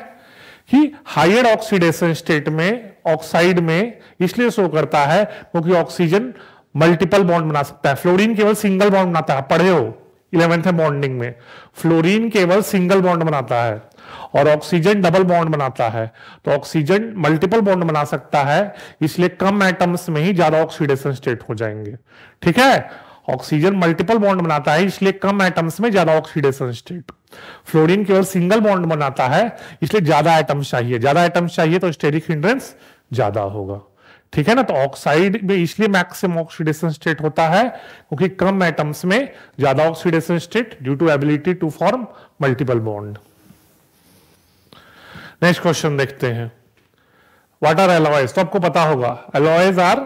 कि हायर ऑक्सीडेशन स्टेट में, ऑक्साइड में इसलिए शो करता है क्योंकि ऑक्सीजन मल्टीपल बॉन्ड बना सकता है। फ्लोरीन केवल सिंगल बॉन्ड बनाता है, पढ़े हो 11th बॉन्डिंग में, फ्लोरीन केवल सिंगल बॉन्ड बनाता है और ऑक्सीजन डबल बॉन्ड बनाता है। तो ऑक्सीजन मल्टीपल बॉन्ड बना सकता है, इसलिए कम एटम्स में ही ज्यादा ऑक्सीडेशन स्टेट हो जाएंगे। ठीक है, ऑक्सीजन मल्टीपल बॉन्ड बनाता है, इसलिए कम एटम्स में ज्यादा ऑक्सीडेशन स्टेट। फ्लोरीन केवल सिंगल बॉन्ड बनाता है, इसलिए ज्यादा एटम्स चाहिए। ज्यादा एटम्स चाहिए तो स्टेरिक हिंड्रेंस ज्यादा होगा। ठीक है ना, तो ऑक्साइड में इसलिए मैक्सिमम ऑक्सीडेशन स्टेट होता है क्योंकि कम एटम्स में ज्यादा oxidation state due to ability to form multiple bond. Next question देखते हैं, व्हाट आर एलॉयज? तो आपको पता होगा alloys are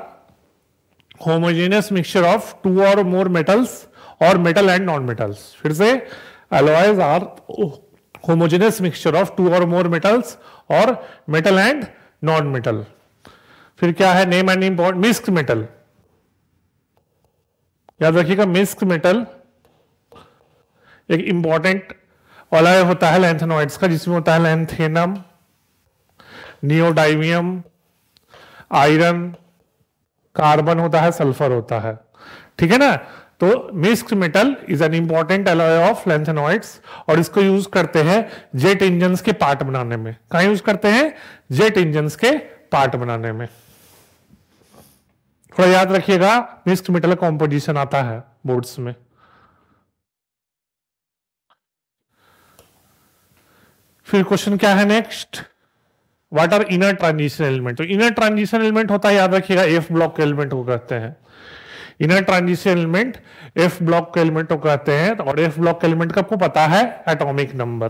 homogeneous mixture of two और मोर मेटल्स और मेटल एंड नॉन मेटल्स। फिर से, alloys are homogeneous mixture of two और मोर मेटल्स और मेटल एंड नॉन मेटल। फिर क्या है? Name and important mixed metal, याद रखिएगा, मिक्स्ड मेटल एक इंपॉर्टेंट अलॉय होता है लैंथेनॉइड्स का, जिसमें होता है लैंथेनम, नियोडाइमियम, आयरन, कार्बन होता है, सल्फर होता है। ठीक है ना, तो mixed metal is an important alloy of lanthanoids और इसको यूज करते हैं जेट इंजन्स के पार्ट बनाने में। कहां यूज करते हैं? जेट इंजन्स के पार्ट बनाने में। थोड़ा याद रखिएगा, मिक्स्ड मेटल कॉम्पोजिशन आता है बोर्ड्स में। फिर क्वेश्चन क्या है next, what are inner transition element? तो इनर ट्रांजिशन एलिमेंट होता है, याद रखिएगा, एफ ब्लॉक के एलिमेंट को कहते हैं। Inner transition element F block के एलिमेंट को कहते हैं। और एफ ब्लॉक के एलिमेंट का आपको पता है एटॉमिक नंबर।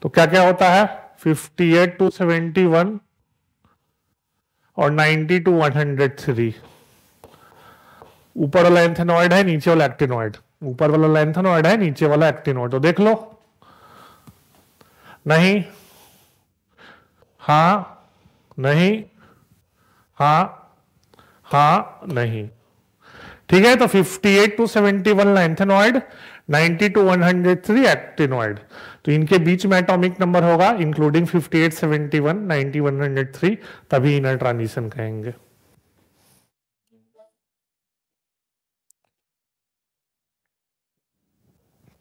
तो क्या क्या होता है? 58 to 71 और 90 to 103। ऊपर वाला एंथेनॉइड है, नीचे वाला एक्टिनॉइड। ऊपर वाला लैंथेनॉइड है, नीचे वाला एक्टिनॉइड। तो देख लो, नहीं, हां, नहीं, हां, हां, नहीं। ठीक है, तो 58 to 71 लैंथेनॉइड, 90 to 103 एक्टिनॉइड। तो इनके बीच में एटॉमिक नंबर होगा इंक्लूडिंग 58, 71, 90, 103, तभी इनर ट्रांजिशन कहेंगे।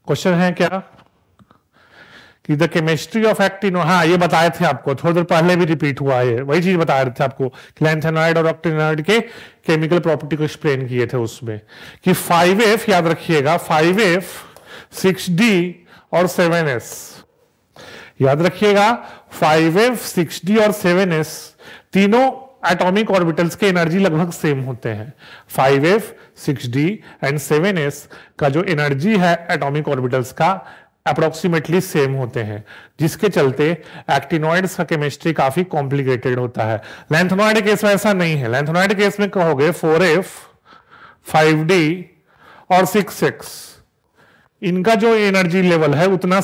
क्वेश्चन है क्या कि द केमिस्ट्री ऑफ एक्टिनो, हाँ ये बताए थे आपको, थोड़ी देर पहले भी रिपीट हुआ है, वही चीज बता रहे थे आपको कि लैंथेनॉइड और एक्टिनॉइड के केमिकल प्रॉपर्टी को एक्सप्लेन किए थे उसमें कि 5F, याद रखिएगा, 5F, 6D और 7S। याद रखिएगा, 5F, 6D और 7S तीनों एटॉमिक ऑर्बिटल्स के एनर्जी लगभग सेम होते हैं। 5F, 6D एंड 7S का जो एनर्जी है एटॉमिक ऑर्बिटल्स का अप्रोक्सीमेटली सेम होते हैं, जिसके चलते एक्टिनॉइड्स का केमिस्ट्री काफी कॉम्प्लिकेटेड होता है। लैंथेनॉइड केस में ऐसा नहीं है। लैंथेनॉइड केस में कहोगे 4F, 5D और 6X, इनका जो एनर्जी लेवल है उतना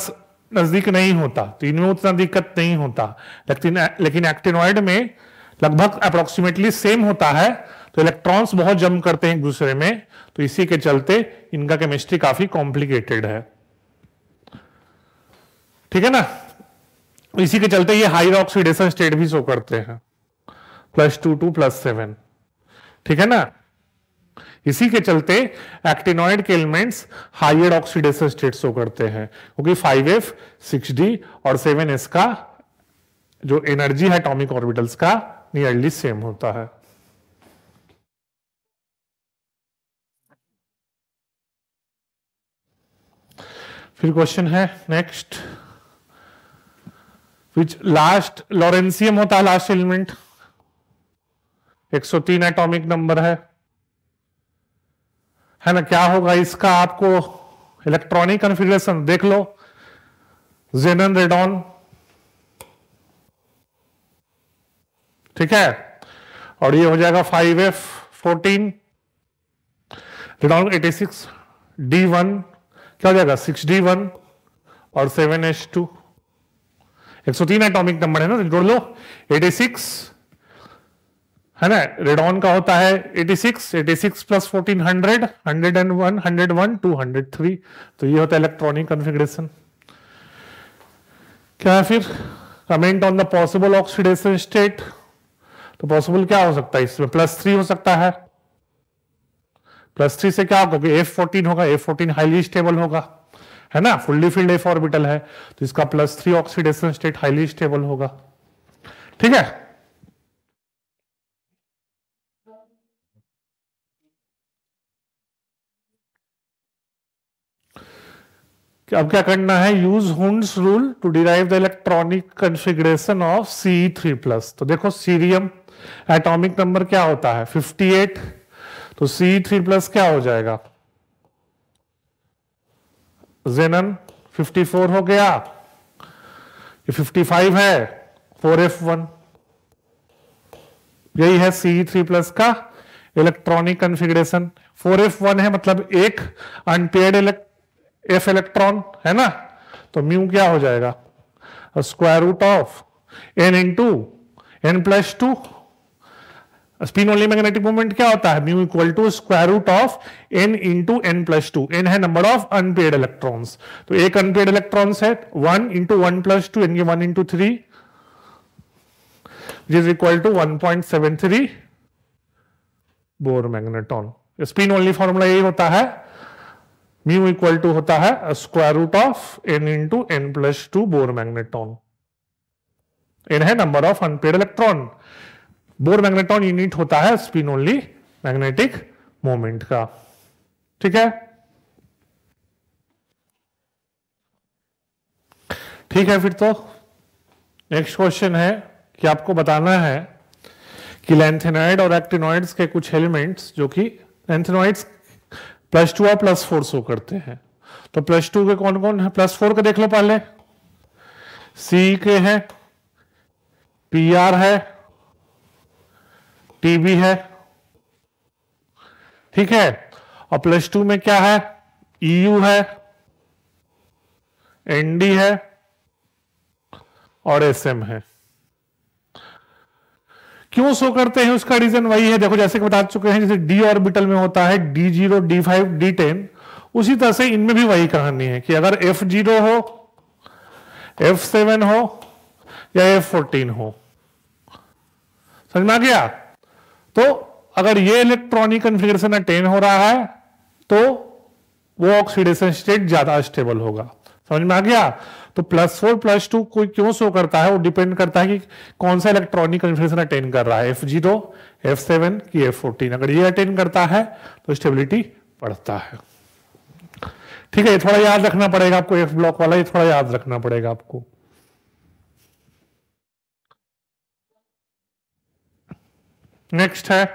नजदीक नहीं होता, तो इनमें उतना दिक्कत नहीं होता। लेकिन एक्टिनॉइड में लगभग अप्रोक्सीमेटली सेम होता है, तो इलेक्ट्रॉन्स बहुत जम करते हैं एक दूसरे में, तो इसी के चलते इनका केमिस्ट्री काफी कॉम्प्लिकेटेड है। ठीक है ना, इसी के चलते ये हाई ऑक्सीडेशन स्टेट भी शो करते हैं, +2 to +7। ठीक है ना, इसी के चलते एक्टिनॉइड के elements higher oxidation state show करते हैं, क्योंकि 5F, 6D और 7S का जो एनर्जी है एटॉमिक ऑर्बिटल्स का नियरली सेम होता है। फिर क्वेश्चन है नेक्स्ट, विच लास्ट लॉरेंसियम होता है लास्ट एलिमेंट, 103 एटॉमिक नंबर है ना। क्या होगा इसका? आपको इलेक्ट्रॉनिक कॉन्फ़िगरेशन देख लो, जेनन रेडॉन, ठीक है, और ये हो जाएगा 5F14 रेडॉन 86 D1 क्या हो जाएगा 6D1 और 7H2, 103 एटॉमिक नंबर है ना, तो जोड़ लो 86 है ना। रेडॉन का होता है 86 प्लस 1400 101 101 203, तो ये होता है इलेक्ट्रॉनिक कॉन्फ़िगरेशन। क्या है फिर comment on the possible oxidation state, तो पॉसिबल क्या हो सकता है इसमें, +3 हो सकता है। +3 से क्या होगा, F14 होगा, F14 हाईली स्टेबल होगा है ना, फुल्ली फिल्ड एफ ऑर्बिटल है, तो इसका +3 ऑक्सीडेशन स्टेट हाईली स्टेबल होगा। ठीक है, अब क्या करना है, use Hund's rule to derive the electronic configuration of Ce3+। तो देखो सीरियम एटॉमिक नंबर क्या होता है 58, तो Ce3+ क्या हो जाएगा, जेनन 54 हो गया, ये 55 है 4F1, यही है Ce3+ का इलेक्ट्रॉनिक कॉन्फ़िगरेशन। 4F1 है मतलब एक अनपेयर्ड F इलेक्ट्रॉन है ना, तो म्यू क्या हो जाएगा, square root of n into n+2। Spin only magnetic moment क्या होता है, mu equal to square root of n into n+2। n है नंबर ऑफ अनपेयर्ड इलेक्ट्रॉन्स, तो एक अनपेयर्ड इलेक्ट्रॉन्स है 1 इंटू 1+2 यानी 1 into 3 is equal to 1.73 Bohr magneton. Spin only formula यही होता है, म्यू इक्वल टू होता है square root of n into n+2 Bohr magneton. n है number of unpaired electron, Bohr magneton unit होता है स्पिन ओनली मैग्नेटिक मोमेंट का। ठीक है, ठीक है, फिर तो नेक्स्ट क्वेश्चन है कि आपको बताना है कि लैंथेनॉइड और एक्टिनॉइड्स के कुछ एलिमेंट्स, जो कि लैंथेनॉइड्स +2 और +4 शो करते हैं, तो +2 के कौन कौन है, +4 के देख लो पहले, C के है, PR है, TB है, ठीक है, और +2 में क्या है, EU है, ND है और SM है। क्यों शो करते हैं उसका रीजन वही है, देखो जैसे कि बता चुके हैं, जैसे d ऑर्बिटल में होता है D0 D5 D10, उसी तरह से इनमें भी वही कहानी है कि अगर F0 हो, F7 हो या F14 हो, समझ में आ गया, तो अगर ये इलेक्ट्रॉनिक कॉन्फ़िगरेशन अटेन हो रहा है तो वो ऑक्सीडेशन स्टेट ज्यादा स्टेबल होगा। समझ में आ गया, तो +4 +2 कोई क्यों शो करता है, वो डिपेंड करता है कि कौन सा इलेक्ट्रॉनिक कॉन्फ़िगरेशन अटेन कर रहा है, F0 F7 की F14। अगर ये अटेन करता है तो स्टेबिलिटी बढ़ता है। ठीक है, ये थोड़ा याद रखना पड़ेगा आपको, F ब्लॉक वाला ये थोड़ा याद रखना पड़ेगा आपको। नेक्स्ट है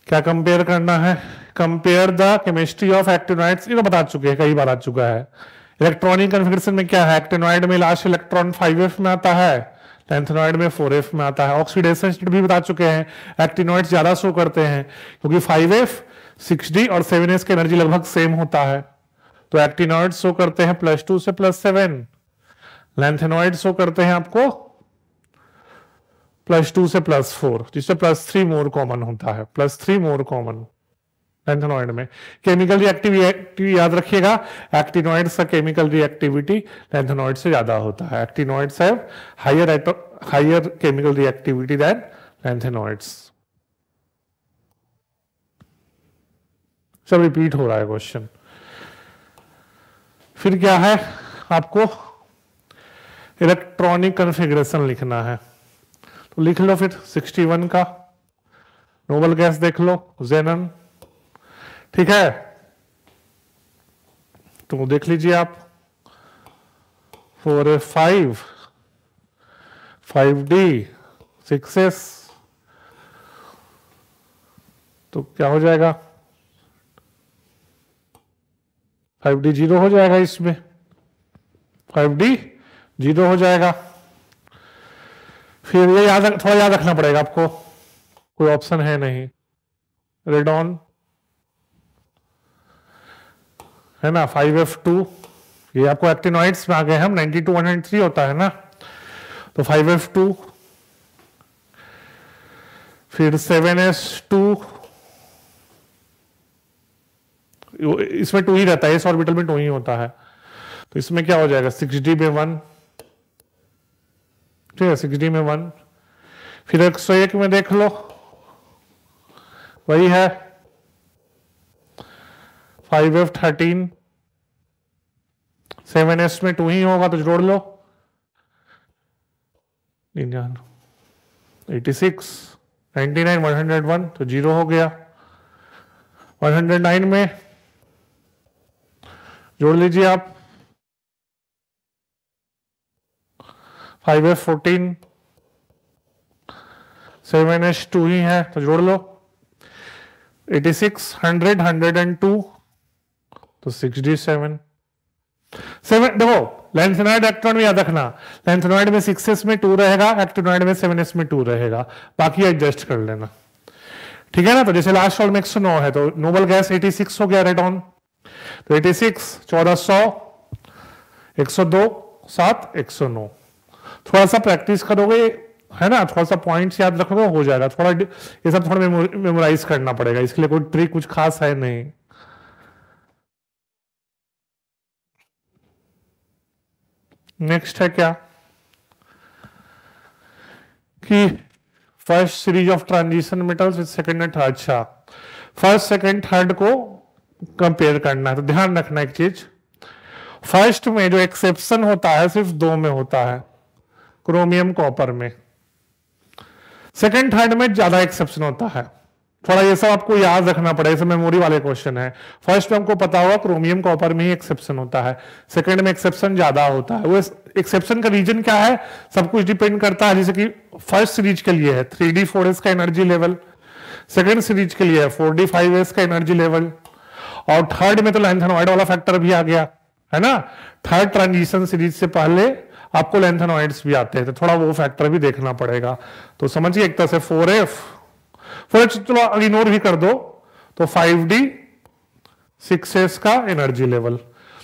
क्या कंपेयर करना है, compare the chemistry of actinoids, ये तो बता चुके हैं, कई बार आ चुका है। इलेक्ट्रॉनिक कॉन्फ़िगरेशन में क्या है, एक्टिनॉइड में लास्ट इलेक्ट्रॉन 5f में आता है, लैंथेनॉइड में 4f में आता है। ऑक्सीडेशन स्टेट भी बता चुके हैं, एक्टिनॉइड्स ज्यादा शो करते हैं क्योंकि 5f 6d और 7s की एनर्जी लगभग सेम होता है, तो एक्टिनॉइड शो करते हैं +2 से +7, लैंथेनॉइड शो करते हैं आपको +2 से +4, जिससे +3 मोर कॉमन होता है, +3 मोर कॉमन लैंथेनॉइड में। केमिकल रिएक्टिविटी याद रखिएगा, एक्टिनॉइड्स का केमिकल रिएक्टिविटी लैंथेनॉइड से ज्यादा होता है। Actinoids have higher chemical reactivity than lanthanoids. सब रिपीट हो रहा है क्वेश्चन। फिर क्या है, आपको इलेक्ट्रॉनिक कॉन्फ़िगरेशन लिखना है, तो लिख लो फिर 61 का नोबल गैस देख लो, जेनन, ठीक है, तो देख लीजिए आप 4f5 5d 6s, तो क्या हो जाएगा 5d 0 हो जाएगा, इसमें 5d 0 हो जाएगा। फिर ये थोड़ा याद रखना पड़ेगा आपको, कोई ऑप्शन है नहीं, रेडॉन, है ना। 5F2, ये आपको एक्टिनॉइड्स में आ गए हम, 92 103 होता है ना, तो 5F2, फिर 7S2, इसमें 2 ही रहता है, इस ऑर्बिटल में 2 ही होता है, तो इसमें क्या हो जाएगा 6D में 1, ठीक है 6D में 1, फिर 101 में देख लो वही है 5F13, 7S में 2 ही होगा तो जोड़ लो 86, 99, 101 तो 0 हो गया। 109 में जोड़ लीजिए आप 5F14, 7S 2 ही है तो जोड़ लो 86, 100, 102 तो 6D7। देखो लैंथेनॉइड एक्टिनॉइड में याद रखना, लैंथेनॉइड में 6S में 2 रहेगा, एक्टिनॉइड में 7S में 2 रहेगा, बाकी एडजस्ट कर लेना, ठीक है ना। तो जैसे लास्ट रोल में 109 है तो नोबल गैस 86 हो गया रेडॉन, तो 86, 1400, 102, 7, 109। थोड़ा सा प्रैक्टिस करोगे है ना, थोड़ा सा पॉइंट्स याद रखोगे हो जाएगा, थोड़ा ये सब थोड़ा मेमोराइज करना पड़ेगा, इसके लिए कोई ट्रिक कुछ खास है नहीं। नेक्स्ट है क्या कि first series of transition metals with second and third. अच्छा, फर्स्ट सेकंड थर्ड को कंपेयर करना है, तो ध्यान रखना एक चीज, फर्स्ट में जो एक्सेप्शन होता है सिर्फ 2 में होता है, क्रोमियम कॉपर में, सेकंड थर्ड में ज्यादा एक्सेप्शन होता है, थोड़ा ये सब आपको याद रखना पड़ेगा, ये मेमोरी वाले क्वेश्चन है। फर्स्ट में हमको पता होगा क्रोमियम कॉपर में ही एक्सेप्शन होता है, सेकंड में एक्सेप्शन ज्यादा होता है। वो एक्सेप्शन का रीजन क्या है, सब कुछ डिपेंड करता है, जैसे कि फर्स्ट सीरीज के लिए है 3D 4S का एनर्जी लेवल, सेकंड सीरीज के लिए है 4D 5S का एनर्जी लेवल, और थर्ड में तो लैंथेनॉइड वाला फैक्टर भी आ गया है ना। थर्ड ट्रांजिशन सीरीज से पहले आपको लैंथेनॉइड्स भी आते हैं, तो थोड़ा वो फैक्टर भी देखना पड़ेगा। तो समझिए एक तरह से 4F चलो इग्नोर भी कर दो, तो 5D 6S का एनर्जी लेवल,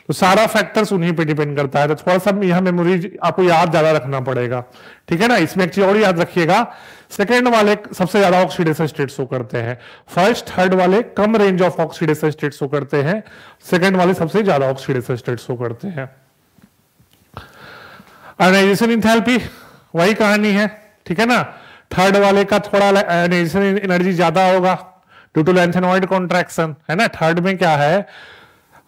तो सारा फैक्टर्स उन्हीं पे डिपेंड करता है, तो थोड़ा सा यहां मेमोरी आपको याद ज्यादा रखना पड़ेगा, ठीक है ना। इसमें एक चीज और याद रखिएगा, सेकंड वाले सबसे ज्यादा ऑक्सीडेशन स्टेट शो करते हैं, फर्स्ट थर्ड वाले कम range of oxidation state show करते हैं, सेकंड वाले सबसे ज्यादा ऑक्सीडेशन स्टेट शो करते हैं। आयनाइजेशन एंथैल्पी वही कहानी है, ठीक है ना। थर्ड वाले का थोड़ा आयनाइजेशन एनर्जी ज्यादा होगा ड्यू टू लैंथेनॉइड कॉन्ट्रैक्शन, है ना। थर्ड में क्या है,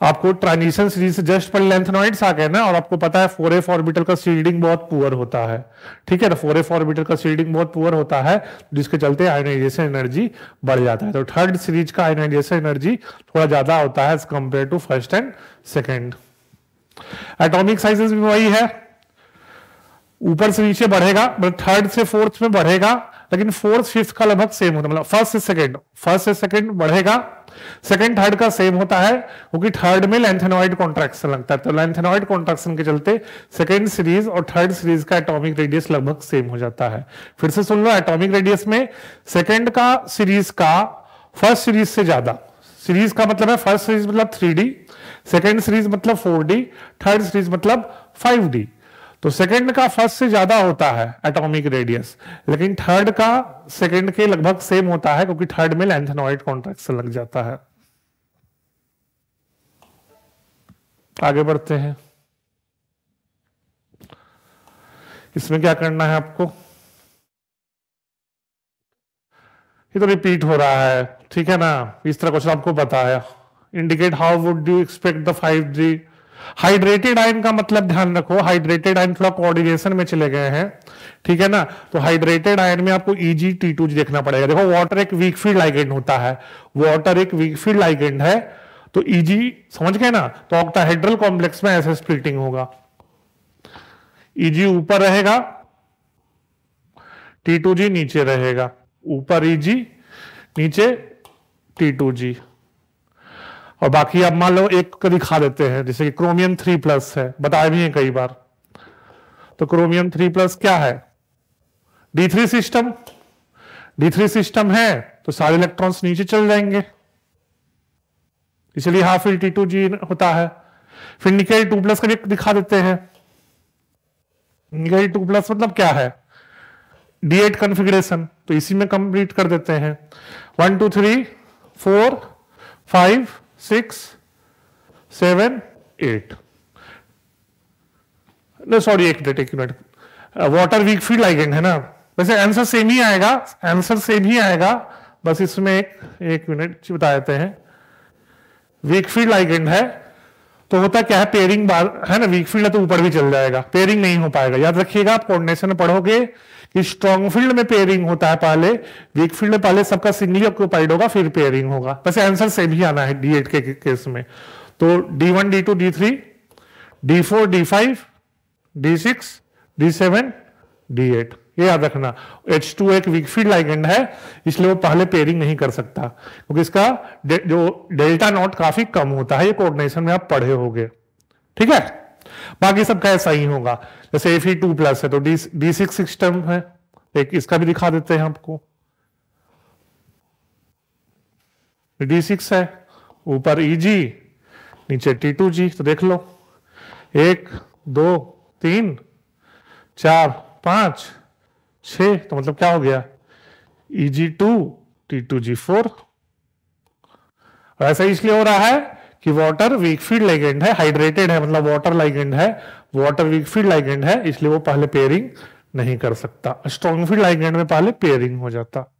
आपको ट्रांजिशन सीरीज से जस्ट पर लैंथेनॉइड्स आ गए ना, और आपको पता है 4F ऑर्बिटल का शील्डिंग बहुत पुअर होता है, ठीक है। तो 4F ऑर्बिटल का शील्डिंग बहुत पुअर होता है, जिसके चलते आयनाइजेशन एनर्जी बढ़ जाता है, तो थर्ड सीरीज का आयनाइजेशन एनर्जी थोड़ा ज्यादा होता है as compare to first and second. Atomic sizes भी वही है, ऊपर से नीचे बढ़ेगा, थर्ड से फोर्थ में बढ़ेगा, लेकिन फोर्थ फिफ्थ का लगभग सेम होता है, मतलब फर्स्ट से सेकंड बढ़ेगा, सेकंड थर्ड का सेम होता है, क्योंकि थर्ड में लैंथेनॉइड कॉन्ट्रैक्शन लगता है, तो लैंथेनॉइड कॉन्ट्रैक्शन के चलते सेकंड सीरीज और थर्ड सीरीज का एटॉमिक रेडियस लगभग सेम हो जाता है। फिर से सुन लो, एटॉमिक रेडियस में सेकंड का सीरीज का फर्स्ट सीरीज से ज्यादा, सीरीज का मतलब है फर्स्ट सीरीज मतलब 3D, सेकंड सीरीज मतलब 4D, थर्ड सीरीज मतलब 5D, तो सेकंड का फर्स्ट से ज्यादा होता है एटॉमिक रेडियस, लेकिन थर्ड का सेकंड के लगभग सेम होता है, क्योंकि थर्ड में लैंथेनॉइड कॉन्ट्रैक्शन लग जाता है। आगे बढ़ते हैं, इसमें क्या करना है आपको, ये तो रिपीट हो रहा है, ठीक है ना। इस तरह क्वेश्चन आपको बताया, indicate how would you expect the 5D। Hydrated ion का मतलब ध्यान रखो, हाइड्रेटेड आयन थोड़ा कोऑर्डिनेशन में चले गए हैं, ठीक है ना। तो हाइड्रेटेड आयन में आपको Eg T2G देखना पड़ेगा। देखो वाटर एक वीक फील्ड लाइगेंड होता है, वाटर एक वीक फील्ड लाइगेंड है, तो Eg समझ गए ना, तो ऑक्टाहेड्रल कॉम्प्लेक्स में ऐसे स्प्लिटिंग होगा, Eg ऊपर रहेगा, T2G नीचे रहेगा, ऊपर Eg नीचे T2G, और बाकी अब मान लो एक को दिखा देते हैं, जैसे कि क्रोमियम 3+ है, बताए भी हैं कई बार, तो क्रोमियम 3+ क्या है, D3 सिस्टम, D3 सिस्टम है, तो सारे इलेक्ट्रॉन्स नीचे चल जाएंगे, इसलिए हाफ T2G होता है। फिर निकेल 2+ का दिखा देते हैं। निकेल 2+ मतलब क्या है, D8 कॉन्फ़िगरेशन, तो इसी में कंप्लीट कर देते हैं। 1 2 3 4 5 6 7 8, no सॉरी एक minute, water weak field ligand है ना, वैसे आंसर सेम ही आएगा, आंसर सेम ही आएगा, बस इसमें एक मिनट बता देते हैं। वीक फील्ड लाइगेंड है तो होता क्या है, पेयरिंग है ना, वीक फील्ड है तो ऊपर भी चल जाएगा, पेयरिंग नहीं हो पाएगा। याद रखिएगा, आप कोऑर्डिनेशन में पढ़ोगे कि स्ट्रॉन्ग फील्ड में पेयरिंग होता है पहले, वीक फील्ड में पहले सबका सिंगली ऑक्यूपाइड होगा फिर पेयरिंग होगा। वैसे आंसर सेम ही आना है D8 के केस में। तो D1 D2 D3 D4 D5 D6 D7 D8, ये याद रखना। H2 एक वीक फील्ड लाइगेंड है, इसलिए वो पहले पेयरिंग नहीं कर सकता, क्योंकि इसका जो डेल्टा नॉट काफी कम होता है, ये कोऑर्डिनेशन में आप पढ़े होंगे। ठीक है, बाकी सबका ऐसा ही होगा। जैसे Fe2+ है तो D6 सिस्टम है, एक इसका भी दिखा देते हैं आपको। D6 है, ऊपर Eg, नीचे T2G, तो देख लो 1 2 3 4 5 6, तो मतलब क्या हो गया, Eg2 T2G4। ऐसा इसलिए हो रहा है कि वाटर वीक फील्ड लाइगेंड है, हाइड्रेटेड है, मतलब वाटर लाइगेंड है, वाटर वीक फील्ड लाइगेंड है, इसलिए वो पहले पेयरिंग नहीं कर सकता। स्ट्रॉन्ग फील्ड लाइगेंड में पहले पेयरिंग हो जाता।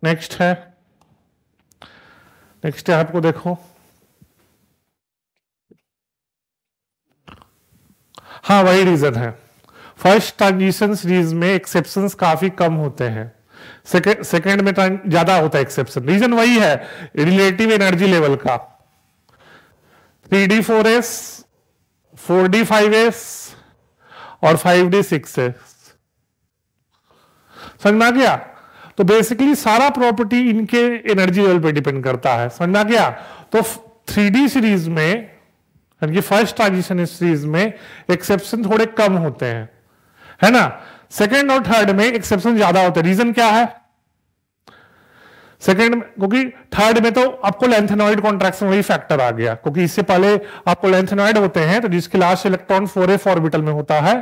नेक्स्ट है आपको देखो, हाँ वही रीजन है, फर्स्ट ट्रांजिशन सीरीज में एक्सेप्शंस काफी कम होते हैं, सेकेंड में ज्यादा होता है एक्सेप्शन। रीजन वही है, रिलेटिव एनर्जी लेवल का। 3D4S 4D5S और 5D6S, समझ में आ गया। तो बेसिकली सारा प्रॉपर्टी इनके एनर्जी लेवल पे डिपेंड करता है, समझ में आ गया। तो 3D सीरीज में, यानी कि फर्स्ट ट्रांजिशन सीरीज में एक्सेप्शन थोड़े कम होते हैं, है ना। सेकेंड और थर्ड में एक्सेप्शन ज्यादा होते हैं। रीजन क्या है, सेकेंड में, क्योंकि थर्ड में तो आपको लेंथेनॉइड कॉन्ट्रैक्शन वही फैक्टर आ गया, क्योंकि इससे पहले आपको लेंथेनॉइड होते हैं, तो जिसके लास्ट इलेक्ट्रॉन 4s ऑर्बिटल में होता है,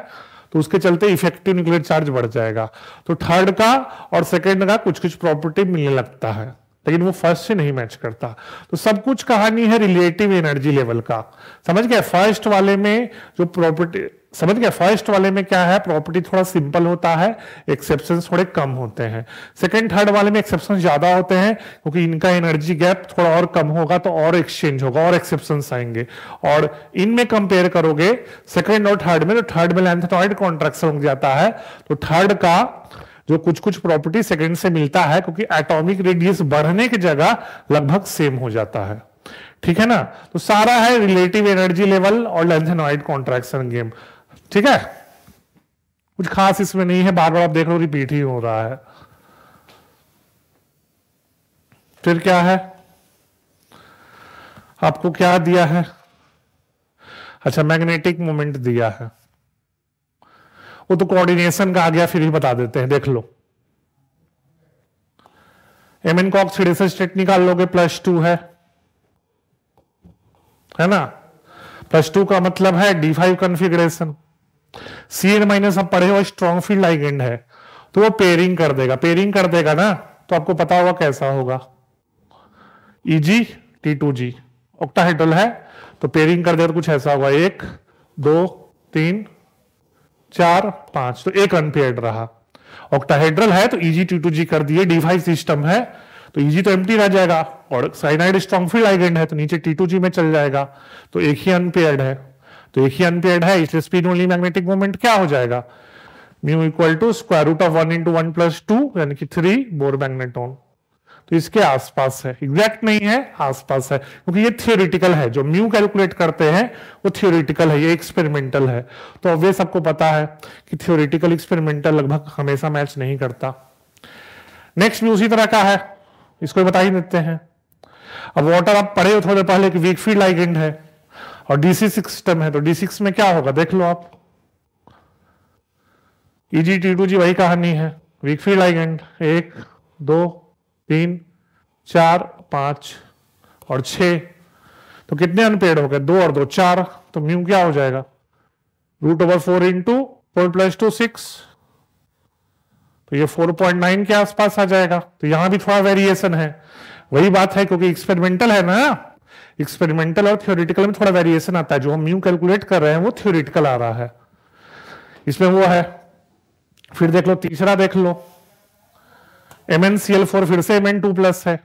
तो उसके चलते इफेक्टिव न्यूक्लियर चार्ज बढ़ जाएगा। तो थर्ड का और सेकेंड का कुछ कुछ प्रॉपर्टी मिलने लगता है, लेकिन वो फर्स्ट से नहीं मैच करता। तो सब कुछ कहानी है रिलेटिव एनर्जी लेवल का, समझ गया। फर्स्ट वाले में जो प्रॉपर्टी, समझ गया, फर्स्ट वाले में क्या है, प्रॉपर्टी थोड़ा सिंपल होता है, एक्सेप्शंस थोड़े कम होते हैं। सेकंड थर्ड वाले में एक्सेप्शंस ज्यादा होते हैं, क्योंकि इनका एनर्जी गैप थोड़ा और कम होगा, तो और एक्सचेंज होगा और एक्सेप्शंस आएंगे। और इनमें कंपेयर करोगे सेकंड और थर्ड में, तो थर्ड में लेंथेनॉइड कॉन्ट्रैक्शन हो जाता है, तो थर्ड का जो कुछ कुछ प्रॉपर्टी सेकंड से मिलता है, क्योंकि एटॉमिक रेडियस बढ़ने की जगह लगभग सेम हो जाता है। ठीक है ना। तो सारा है रिलेटिव एनर्जी लेवल और लेंथेनॉइड कॉन्ट्रैक्शन गेम। ठीक है, कुछ खास इसमें नहीं है, बार बार आप देख लो रिपीट ही हो रहा है। फिर क्या है, आपको क्या दिया है, अच्छा मैग्नेटिक मोमेंट दिया है, वो तो कोऑर्डिनेशन का आ गया, फिर ही बता देते हैं, देख लो। एमएन ऑक्सीडेशन स्टेट निकाल लोगे, +2 है ना। +2 का मतलब है D5 कॉन्फ़िगरेशन। Cn- आप पढ़े हो स्ट्रॉन्ग फील्ड लाइगेंड है, तो वो पेयरिंग कर देगा ना, तो आपको पता होगा कैसा होगा, Eg T2G ऑक्टाहेड्रल है, तो पेयरिंग कर देगा तो कुछ ऐसा होगा, 1 2 3 4 5, तो एक अनपेयर्ड रहा। ऑक्टाहेड्रल है तो Eg T2G कर दिए, D5 सिस्टम है तो Eg तो एम्प्टी रह जाएगा, और साइनाइड स्ट्रॉन्ग फील्ड लाइगेंड है तो नीचे T2G में चल जाएगा, तो एक ही अनपेयर्ड है, इसलिए स्पिन ओनली मैग्नेटिक मोमेंट क्या हो जाएगा, mu equal to square root of 1 × 1 + 2 यानी कि 3 बोर मैग्नेटॉन। तो इसके आसपास है, एग्जैक्ट नहीं है, आसपास है, क्योंकि ये थियोरिटिकल है, जो म्यू कैलकुलेट करते हैं वो थियोरिटिकल है, ये एक्सपेरिमेंटल है। तो अब ये सबको पता है कि थियोरिटिकल एक्सपेरिमेंटल लगभग हमेशा मैच नहीं करता। नेक्स्ट भी उसी तरह का है, इसको बता ही देते हैं। अब वाटर आप पढ़े हो थोड़े पहले कि वीक फील्ड लाइगेंड है और D6 सिस्टम है, तो D6 में क्या होगा देख लो आप, EgT2G वही कहानी है, वीक फील्ड लाइगेंड 1 2 3 4 5 और 6, तो कितने अनपेड हो गए, 2 और 2 4, तो म्यू क्या हो जाएगा √4 इंटू 4 + 2 6, तो ये 4.9 के आसपास आ जाएगा। तो यहां भी थोड़ा वेरिएशन है, वही बात है क्योंकि एक्सपेरिमेंटल है ना, एक्सपेरिमेंटल और थ्योरेटिकल में थोड़ा वेरिएशन आता है, जो हम म्यू कैलकुलेट कर रहे हैं वो थ्योरेटिकल आ रहा है, इसमें वो है। फिर देख लो तीसरा, देख लो MnCl4 फिर से Mn2+ है,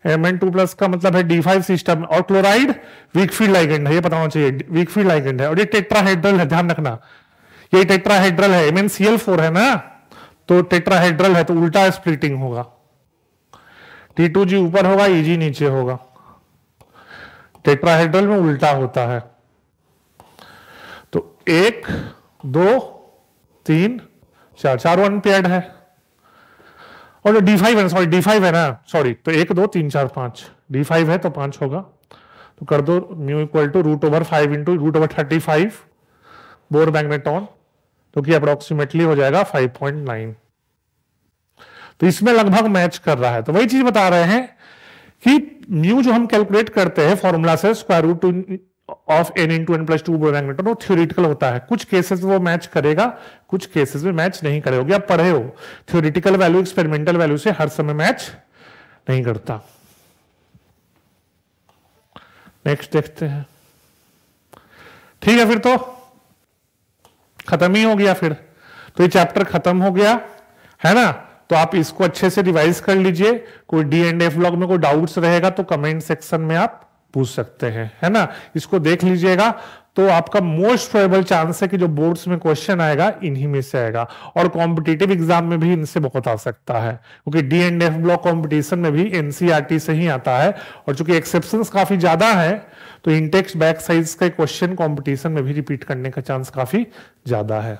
Mn2+ का मतलब है D5 सिस्टम, और क्लोराइड वीक फील्ड लाइगेंड है, ये पता होना चाहिए, वीक फील्ड लाइगेंड है, और ये टेट्राहेड्रल है, ध्यान रखना ये टेट्राहेड्रल है, MnCl4 है ना, तो टेट्राहेड्रल है तो उल्टा स्प्लिटिंग होगा, T2G ऊपर होगा, Eg नीचे होगा, टेट्राहेड्रल में उल्टा होता है। तो 1 2 3 4, चारों अनपेयर्ड है, और D5 है, सॉरी D5 है ना, सॉरी, तो 1 2 3 4 5, D5 है तो 5 होगा, तो कर दो mu equal to √5 into √35 Bohr magneton, तो कि अप्रोक्सीमेटली हो जाएगा 5.9। तो इसमें लगभग मैच कर रहा है। तो वही चीज बता रहे हैं कि म्यू जो हम कैलकुलेट करते हैं फॉर्मूला से square root of n into n+2 Bohr magneton, वो थ्योरेटिकल होता है, कुछ केसेस में वो मैच करेगा, कुछ केसेस में मैच नहीं करेगा। आप पढ़े हो थ्योरेटिकल वैल्यू एक्सपेरिमेंटल वैल्यू से हर समय मैच नहीं करता। नेक्स्ट देखते हैं। ठीक है, फिर तो खत्म ही हो गया, फिर तो ये चैप्टर खत्म हो गया है ना। तो आप इसको अच्छे से रिवाइज कर लीजिए, कोई D&F ब्लॉग में कोई डाउट्स रहेगा तो कमेंट सेक्शन में आप पूछ सकते हैं, है ना। इसको देख लीजिएगा, तो आपका मोस्ट प्रोबेबल चांस है कि जो बोर्ड्स में क्वेश्चन आएगा इन्हीं में से आएगा, और कॉम्पिटिटिव एग्जाम में भी इनसे बहुत आ सकता है, क्योंकि D&F ब्लॉक कॉम्पिटिशन में भी NCERT से ही आता है, और चूंकि एक्सेप्शंस काफी ज्यादा है तो इंटेक्स्ट बैक साइज का क्वेश्चन कॉम्पिटिशन में भी रिपीट करने का चांस काफी ज्यादा है।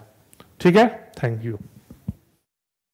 ठीक है, थैंक यू।